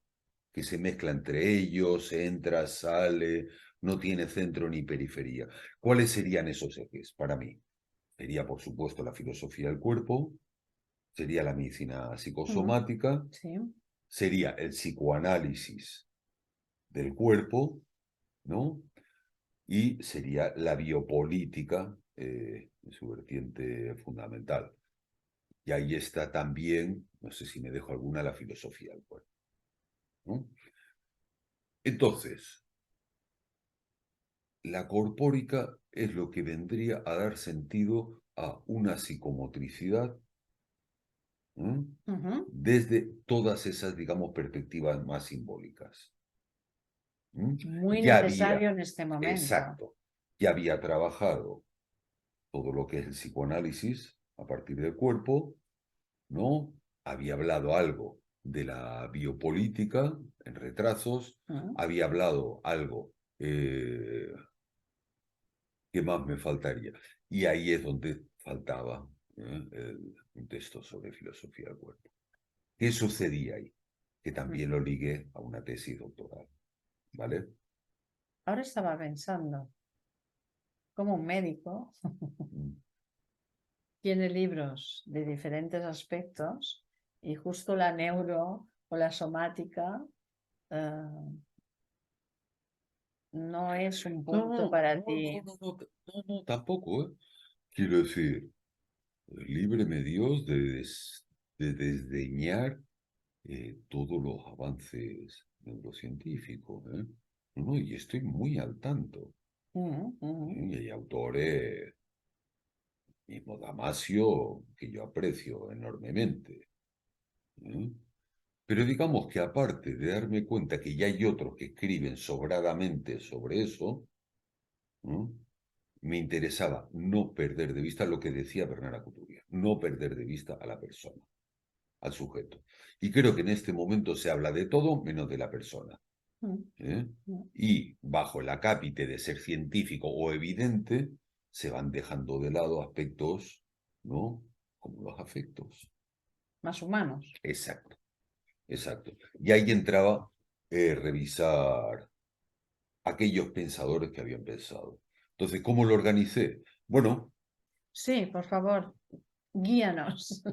[SPEAKER 2] que se mezcla entre ellos, entra, sale, no tiene centro ni periferia. ¿Cuáles serían esos ejes para mí? Sería, por supuesto, la filosofía del cuerpo, sería la medicina
[SPEAKER 1] Mm,
[SPEAKER 2] psicosomática,
[SPEAKER 1] sí.
[SPEAKER 2] sería el psicoanálisis del cuerpo, ¿no? Y sería la biopolítica en su vertiente fundamental. Y ahí está también, no sé si me dejo alguna, la filosofía del cuerpo, ¿no? Entonces, la corpórica es lo que vendría a dar sentido a una psicomotricidad, ¿no?
[SPEAKER 1] Ujú.
[SPEAKER 2] Desde todas esas, digamos, perspectivas más simbólicas. ¿Mm?
[SPEAKER 1] Muy
[SPEAKER 2] Ya había,
[SPEAKER 1] necesario en este momento.
[SPEAKER 2] exacto, ya había trabajado todo lo que es el psicoanálisis a partir del cuerpo, ¿no? Había hablado algo de la biopolítica en retrasos,
[SPEAKER 1] Mm.
[SPEAKER 2] había hablado algo, ¿qué más me faltaría? Y ahí es donde faltaba un texto sobre filosofía del cuerpo. ¿Qué sucedía ahí? Que también lo ligué a una tesis doctoral, ¿vale?
[SPEAKER 1] Ahora estaba pensando, como un médico
[SPEAKER 2] Mm.
[SPEAKER 1] tiene libros de diferentes aspectos y justo la neuro o la somática eh, no es un
[SPEAKER 2] No,
[SPEAKER 1] punto
[SPEAKER 2] no,
[SPEAKER 1] para
[SPEAKER 2] no, no,
[SPEAKER 1] ti.
[SPEAKER 2] no, no, no, no, tampoco, ¿eh? Quiero decir, líbreme Dios de desdeñar todos los avances neurocientíficos, ¿eh? No, no, y estoy muy al tanto.
[SPEAKER 1] Mm, mm.
[SPEAKER 2] Y hay autores, mismo Damasio, que yo aprecio enormemente, ¿eh? Pero digamos que aparte de darme cuenta que ya hay otros que escriben sobradamente sobre eso, ¿no? Me interesaba no perder de vista lo que decía Bernard Couturier, no perder de vista a la persona, al sujeto. Y creo que en este momento se habla de todo menos de la persona,
[SPEAKER 1] Mm,
[SPEAKER 2] ¿eh?
[SPEAKER 1] mm.
[SPEAKER 2] Y bajo el acápite de ser científico o evidente, se van dejando de lado aspectos, ¿no? Como los afectos.
[SPEAKER 1] Más humanos.
[SPEAKER 2] Exacto, exacto. Y ahí entraba revisar aquellos pensadores que habían pensado. Entonces, ¿cómo lo organicé? Bueno,
[SPEAKER 1] Sí, por favor, guíanos.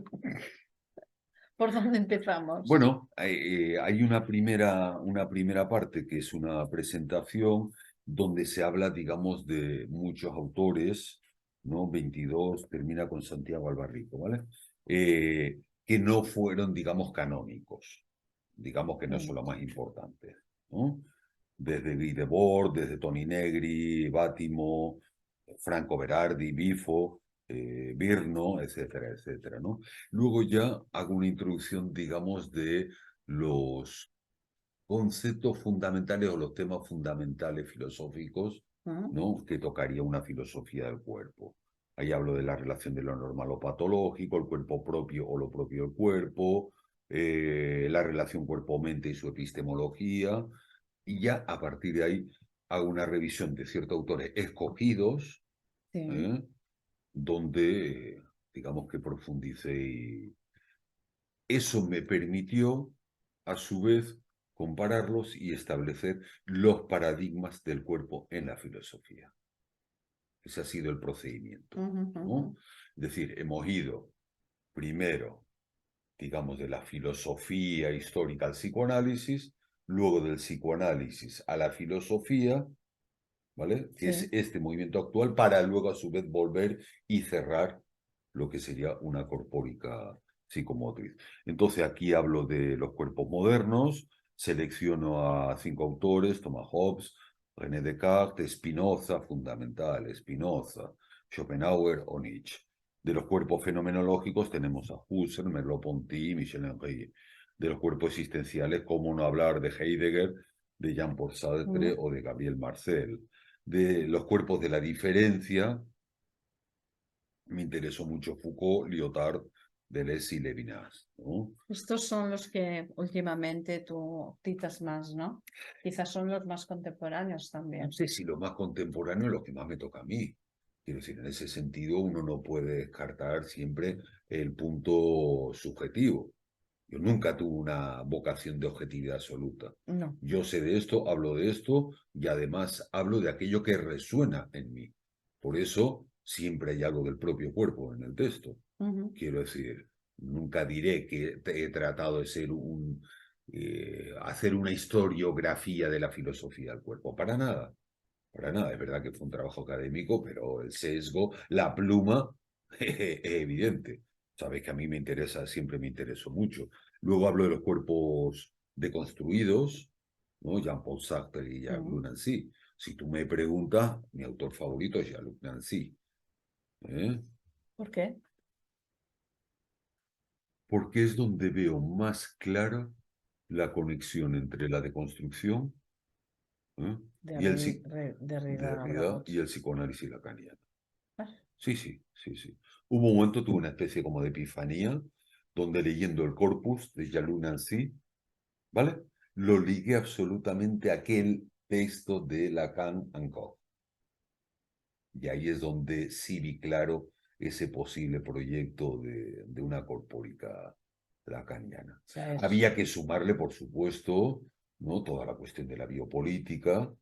[SPEAKER 1] ¿Por dónde empezamos?
[SPEAKER 2] bueno, hay una primera parte que es una presentación donde se habla, digamos, de muchos autores, ¿no? 22, termina con Santiago Albarrico, ¿vale? Que no fueron, digamos, canónicos, digamos que no
[SPEAKER 1] Mm,
[SPEAKER 2] son los más importantes, ¿no? Desde Guy Debord, desde Toni Negri, Bátimo, Franco Berardi, Bifo, Virno, etcétera, etcétera, ¿no? Luego ya hago una introducción, digamos, de los conceptos fundamentales o los temas fundamentales filosóficos, ¿no? Que tocaría una filosofía del cuerpo. Ahí hablo de la relación de lo normal o patológico, el cuerpo propio o lo propio del cuerpo, la relación cuerpo-mente y su epistemología, y ya a partir de ahí hago una revisión de ciertos autores escogidos,
[SPEAKER 1] Sí.
[SPEAKER 2] ¿eh? Donde, digamos que profundicé y eso me permitió, a su vez, compararlos y establecer los paradigmas del cuerpo en la filosofía. Ese ha sido el procedimiento, ¿no? Es decir, hemos ido primero, digamos, de la filosofía histórica al psicoanálisis, luego del psicoanálisis a la filosofía, ¿vale? Que es
[SPEAKER 1] Sí.
[SPEAKER 2] este movimiento actual, para luego a su vez volver y cerrar lo que sería una corpórica psicomotriz. Entonces aquí hablo de los cuerpos modernos, selecciono a 5 autores: Thomas Hobbes, René Descartes, Spinoza, fundamental, Spinoza, Schopenhauer o Nietzsche. De los cuerpos fenomenológicos tenemos a Husserl, Merleau-Ponty, Michel-Henry. De los cuerpos existenciales, cómo no hablar de Heidegger, de Jean-Paul Sartre o de Gabriel Marcel. De los cuerpos de la diferencia, me interesó mucho Foucault, Lyotard, Deleuze y Levinas, ¿no?
[SPEAKER 1] Estos son los que últimamente tú citas más, ¿no? Quizás son los más contemporáneos también.
[SPEAKER 2] No sé si lo más contemporáneo es lo que más me toca a mí. Quiero decir, en ese sentido uno no puede descartar siempre el punto subjetivo. Yo nunca tuve una vocación de objetividad absoluta.
[SPEAKER 1] No.
[SPEAKER 2] Yo sé de esto, hablo de esto y además hablo de aquello que resuena en mí. Por eso siempre hay algo del propio cuerpo en el texto. Quiero decir, nunca diré que he tratado de ser hacer una historiografía de la filosofía del cuerpo. Para nada. Para nada. Es verdad que fue un trabajo académico, pero el sesgo, la pluma, es evidente. Sabes que a mí me interesa, siempre me interesó mucho. Luego hablo de los cuerpos deconstruidos, ¿no? Jean-Paul Sartre y Jean-Luc Nancy. Si tú me preguntas, mi autor favorito es Jean-Luc Nancy.
[SPEAKER 1] ¿Por qué?
[SPEAKER 2] Porque es donde veo más clara la conexión entre la deconstrucción, ¿eh? y el Derrida y el psicoanálisis lacaniano. Sí, sí, sí, sí. Hubo un momento, tuve una especie como de epifanía, donde leyendo el corpus de Jean-Luc Nancy, ¿vale? Lo ligué absolutamente a aquel texto de Lacan and Co. Y ahí es donde sí vi claro ese posible proyecto de una corpórica lacaniana. Había que sumarle, por supuesto, ¿no? Toda la cuestión de la biopolítica.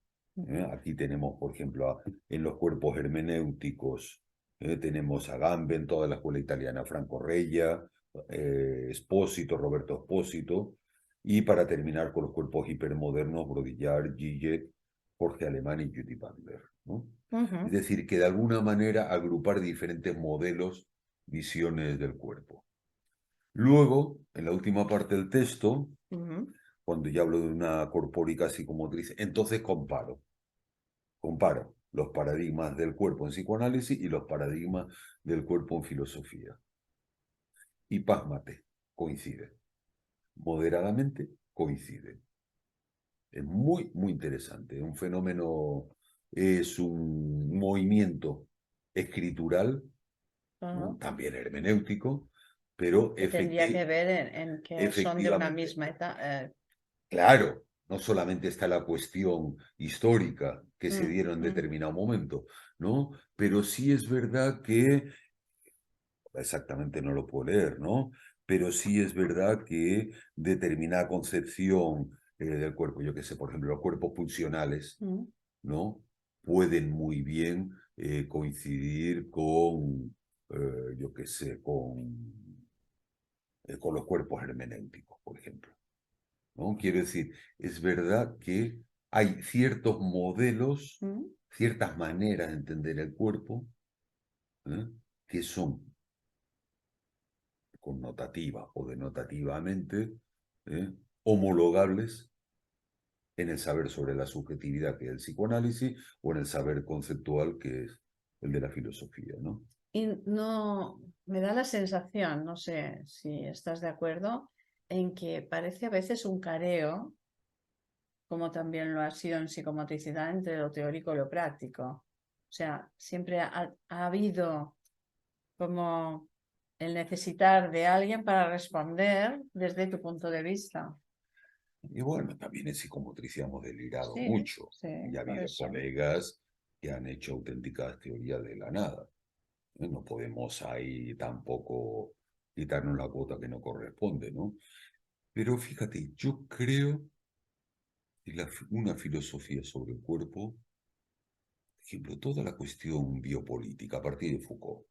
[SPEAKER 2] Aquí tenemos, por ejemplo, en los cuerpos hermenéuticos, tenemos a Gamben, toda la escuela italiana, Franco Reya, Espósito, Roberto Espósito, y para terminar con los cuerpos hipermodernos, Baudrillard, Gillet, Jorge Alemán y Judith Butler, ¿no? Es decir, que de alguna manera agrupar diferentes modelos, visiones del cuerpo. Luego, en la última parte del texto, cuando ya hablo de una corpórica psicomotriz, entonces comparo los paradigmas del cuerpo en psicoanálisis y los paradigmas del cuerpo en filosofía. Y pásmate, coinciden. Moderadamente coinciden. Es muy, muy interesante. Un fenómeno, es un movimiento escritural, ¿no? También hermenéutico, pero
[SPEAKER 1] que tendría que ver en que son de una misma etapa.
[SPEAKER 2] Claro, no solamente está la cuestión histórica que se dieron en determinado momento, ¿no? Pero sí es verdad que, exactamente no lo puedo leer, ¿no? Pero sí es verdad que determinada concepción del cuerpo, yo qué sé, por ejemplo, los cuerpos pulsionales, ¿no? Pueden muy bien coincidir con, yo qué sé, con los cuerpos hermenéuticos, por ejemplo, ¿no? Quiero decir, es verdad que hay ciertos modelos, ciertas maneras de entender el cuerpo, que son connotativa o denotativamente homologables en el saber sobre la subjetividad, que es el psicoanálisis, o en el saber conceptual, que es el de la filosofía, ¿no?
[SPEAKER 1] Y no, me da la sensación, no sé si estás de acuerdo, en que parece a veces un careo, como también lo ha sido en psicomotricidad, entre lo teórico y lo práctico. O sea, siempre ha habido como el necesitar de alguien para responder desde tu punto de vista.
[SPEAKER 2] Y bueno, también en psicomotricidad hemos delirado
[SPEAKER 1] Sí,
[SPEAKER 2] mucho
[SPEAKER 1] sí,
[SPEAKER 2] y ha
[SPEAKER 1] por
[SPEAKER 2] habido
[SPEAKER 1] eso.
[SPEAKER 2] colegas que han hecho auténticas teorías de la nada. No podemos ahí tampoco quitarnos la cuota que no corresponde, ¿no? Pero fíjate, yo creo que una filosofía sobre el cuerpo, por ejemplo, toda la cuestión biopolítica a partir de Foucault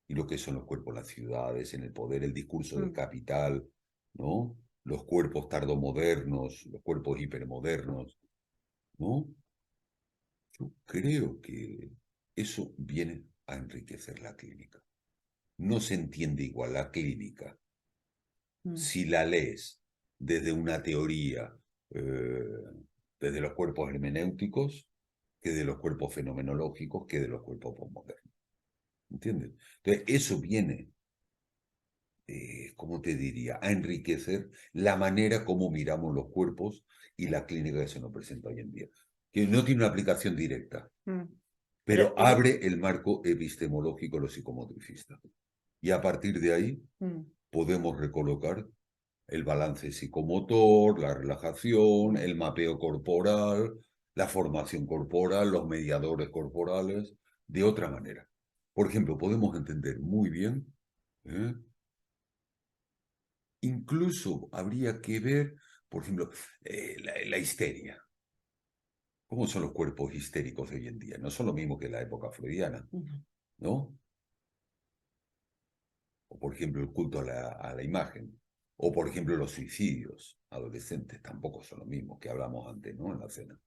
[SPEAKER 2] y lo que son los cuerpos en las ciudades, en el poder, el discurso del
[SPEAKER 1] Mm,
[SPEAKER 2] capital, ¿no? Los cuerpos tardomodernos, los cuerpos hipermodernos, ¿no? Yo creo que eso viene a enriquecer la clínica. No se entiende igual la clínica
[SPEAKER 1] mm.
[SPEAKER 2] si la lees desde una teoría, eh, desde los cuerpos hermenéuticos, que de los cuerpos fenomenológicos, que de los cuerpos postmodernos. ¿Entiendes? Entonces, eso viene, ¿cómo te diría?, a enriquecer la manera como miramos los cuerpos y la clínica que se nos presenta hoy en día. Que no tiene una aplicación directa,
[SPEAKER 1] Mm. Pero,
[SPEAKER 2] pero abre el marco epistemológico de los psicomotricistas. Y a partir de ahí
[SPEAKER 1] mm,
[SPEAKER 2] podemos recolocar el balance psicomotor, la relajación, el mapeo corporal, la formación corporal, los mediadores corporales, de otra manera. Por ejemplo, podemos entender muy bien, ¿eh? Incluso habría que ver, por ejemplo, la histeria. ¿Cómo son los cuerpos histéricos de hoy en día? No son lo mismo que en la época freudiana,
[SPEAKER 1] mm.
[SPEAKER 2] ¿no? O por ejemplo el culto a la imagen, o por ejemplo los suicidios adolescentes, tampoco son lo mismo que hablamos antes, ¿no? En la cena.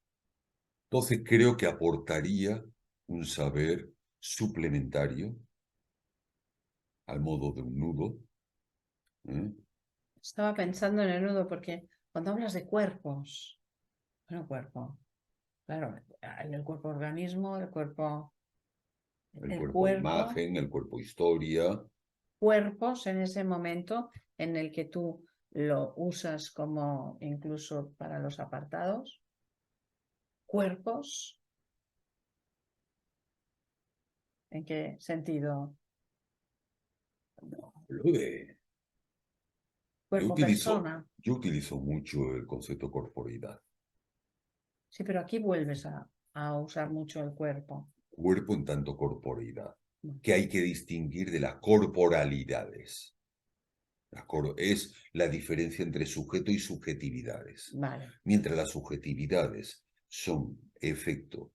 [SPEAKER 2] Entonces creo que aportaría un saber suplementario al modo de un nudo, ¿eh?
[SPEAKER 1] Estaba pensando en el nudo porque cuando hablas de cuerpos, bueno, cuerpo, claro, hay el cuerpo organismo,
[SPEAKER 2] El
[SPEAKER 1] el
[SPEAKER 2] cuerpo
[SPEAKER 1] cuerpo,
[SPEAKER 2] imagen, el cuerpo historia,
[SPEAKER 1] cuerpos en ese momento en el que tú lo usas como incluso para los apartados, cuerpos, ¿en qué sentido?
[SPEAKER 2] no, hablo de... Yo
[SPEAKER 1] Cuerpo
[SPEAKER 2] utilizo,
[SPEAKER 1] persona.
[SPEAKER 2] yo utilizo mucho el concepto corporeidad.
[SPEAKER 1] Sí, pero aquí vuelves a usar mucho el cuerpo.
[SPEAKER 2] Cuerpo en tanto corporeidad, que hay que distinguir de las corporalidades. Es la diferencia entre sujeto y subjetividades.
[SPEAKER 1] Vale.
[SPEAKER 2] Mientras las subjetividades son efecto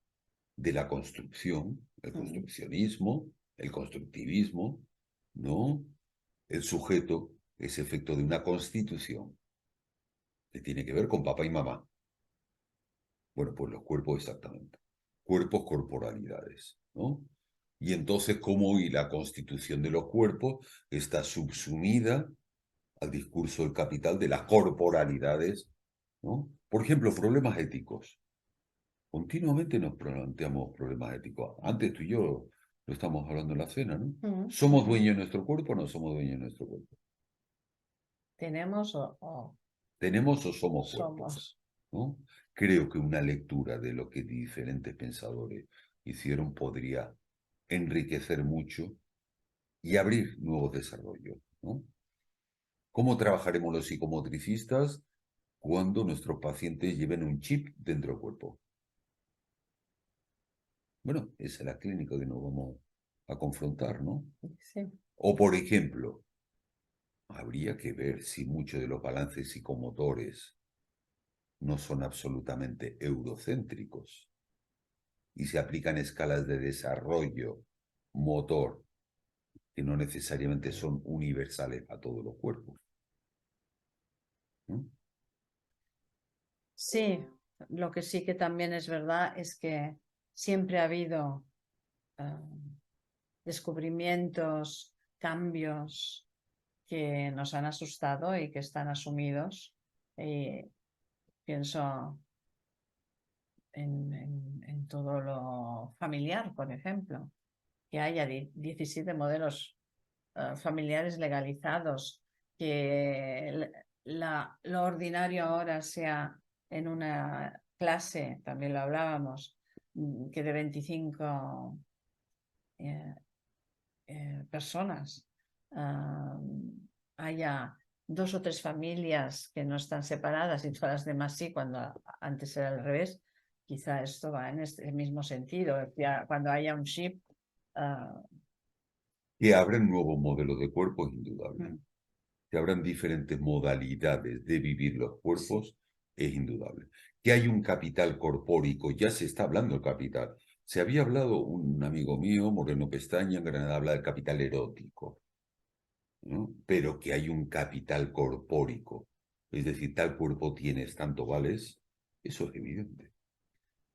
[SPEAKER 2] de la construcción, el
[SPEAKER 1] Mm.
[SPEAKER 2] construccionismo, el constructivismo, ¿no? El sujeto es efecto de una constitución que tiene que ver con papá y mamá. Bueno, pues los cuerpos exactamente. Cuerpos, corporalidades, ¿no? Y entonces, cómo y la constitución de los cuerpos está subsumida al discurso del capital de las corporalidades, ¿no? Por ejemplo, problemas éticos. Continuamente nos planteamos problemas éticos. Antes tú y yo lo estamos hablando en la cena, ¿no?
[SPEAKER 1] Mm,
[SPEAKER 2] ¿Somos
[SPEAKER 1] ujú.
[SPEAKER 2] dueños de nuestro cuerpo o no somos dueños de nuestro cuerpo?
[SPEAKER 1] Tenemos o
[SPEAKER 2] ¿Tenemos o somos cuerpos?
[SPEAKER 1] somos.
[SPEAKER 2] ¿No? Creo que una lectura de lo que diferentes pensadores hicieron podría enriquecer mucho y abrir nuevos desarrollos, ¿no? ¿Cómo trabajaremos los psicomotricistas cuando nuestros pacientes lleven un chip dentro del cuerpo? Bueno, esa es la clínica que nos vamos a confrontar, ¿no?
[SPEAKER 1] Sí.
[SPEAKER 2] O, por ejemplo, habría que ver si muchos de los balances psicomotores no son absolutamente eurocéntricos y se aplican escalas de desarrollo motor que no necesariamente son universales a todos los cuerpos, ¿no?
[SPEAKER 1] Sí, lo que sí que también es verdad es que siempre ha habido eh, descubrimientos, cambios que nos han asustado y que están asumidos. Y pienso en todo lo familiar, por ejemplo. que haya 17 modelos familiares legalizados, que lo ordinario ahora sea en una clase, también lo hablábamos, que de 25 personas haya 2 o 3 familias que no están separadas y todas las demás sí, cuando antes era al revés. Quizá esto va en este mismo sentido. Cuando haya un chip.
[SPEAKER 2] Que habrá un nuevo modelo de cuerpo, es indudable. Que habrán diferentes modalidades de vivir los cuerpos, es indudable. Que hay un capital corpórico, ya se está hablando del capital. Se había hablado, un amigo mío, Moreno Pestaña, en Granada, habla del capital erótico, ¿no? Pero que hay un capital corpórico. Es decir, tal cuerpo tienes, tanto vales, eso es evidente.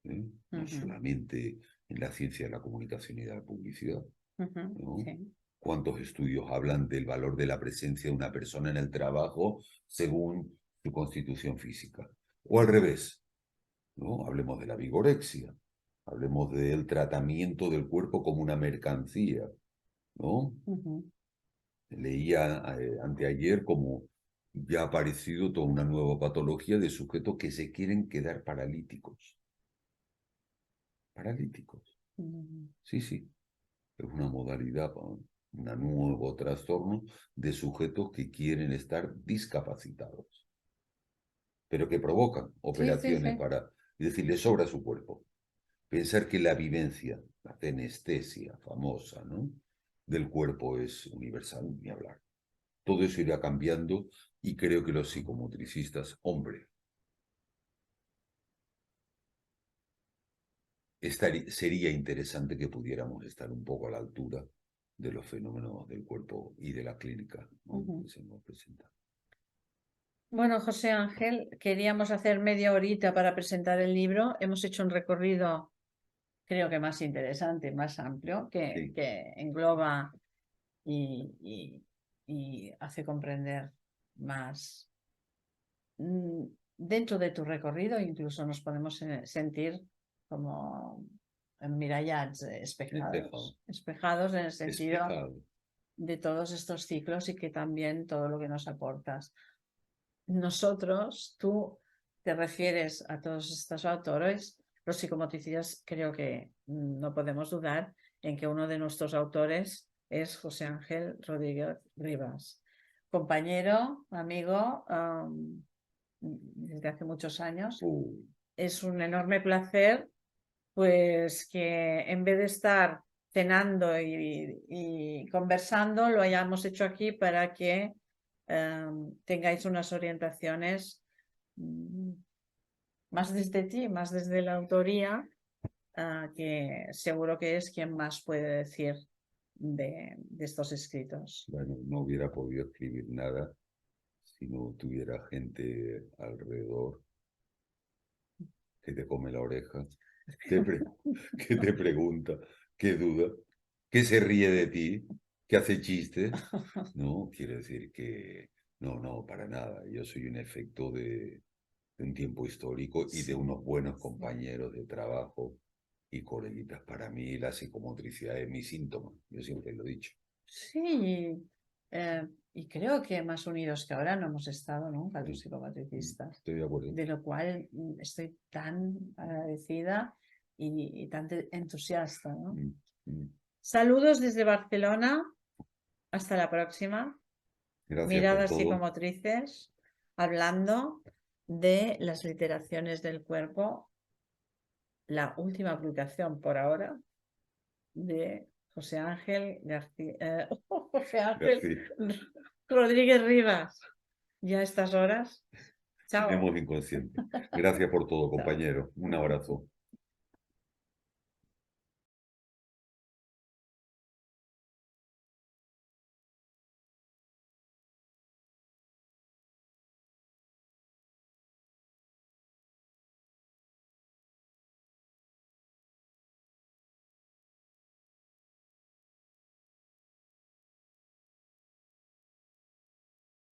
[SPEAKER 2] No solamente en la ciencia de la comunicación y de la publicidad, ¿no?
[SPEAKER 1] Sí.
[SPEAKER 2] ¿Cuántos estudios hablan del valor de la presencia de una persona en el trabajo según su constitución física? O al revés, ¿no? Hablemos de la vigorexia, hablemos del tratamiento del cuerpo como una mercancía, ¿no? Leía anteayer como ya ha aparecido toda una nueva patología de sujetos que se quieren quedar paralíticos. Paralíticos. Sí, sí. Es una modalidad, un nuevo trastorno de sujetos que quieren estar discapacitados, pero que provocan operaciones para, es decir, les sobra su cuerpo. Pensar que la vivencia, la anestesia famosa, ¿no?, del cuerpo es universal, ni hablar. Todo eso irá cambiando y creo que los psicomotricistas, hombre, sería interesante que pudiéramos estar un poco a la altura de los fenómenos del cuerpo y de la clínica, ¿no?, que se nos presentan.
[SPEAKER 1] Bueno, José Ángel, queríamos hacer media horita para presentar el libro. Hemos hecho un recorrido, creo que más interesante, más amplio, que engloba y hace comprender más. Dentro de tu recorrido incluso nos podemos sentir como mirallats, espejados en el sentido de todos estos ciclos y que también todo lo que nos aportas. Nosotros, tú te refieres a todos estos autores, los psicomotricistas, creo que no podemos dudar en que uno de nuestros autores es José Ángel Rodríguez Rivas, compañero, amigo, desde hace muchos años. Es un enorme placer, pues, que en vez de estar cenando y conversando, lo hayamos hecho aquí para que tengáis unas orientaciones más desde ti, más desde la autoría, que seguro que es quien más puede decir de estos escritos.
[SPEAKER 2] Bueno, no hubiera podido escribir nada si no tuviera gente alrededor que te come la oreja, que te pregunta, que duda, que se ríe de ti, que hace chistes. No, quiero decir que no, para nada. Yo soy un efecto de un tiempo histórico y de unos buenos compañeros de trabajo y coleguitas. Para mí la psicomotricidad es mi síntoma, yo siempre lo he dicho.
[SPEAKER 1] Sí, y creo que más unidos que ahora no hemos estado nunca los psicomotricistas.
[SPEAKER 2] Estoy de acuerdo.
[SPEAKER 1] De lo cual estoy tan agradecida y tan entusiasta, ¿no? Saludos desde Barcelona. Hasta la próxima.
[SPEAKER 2] Gracias
[SPEAKER 1] Miradas
[SPEAKER 2] por todo.
[SPEAKER 1] Psicomotrices, hablando de las literaciones del cuerpo. La última publicación por ahora de José Ángel García, José Ángel Rodríguez Rivas. Ya a estas horas. Chao.
[SPEAKER 2] Tenemos inconsciente. Gracias por todo, compañero. Un abrazo.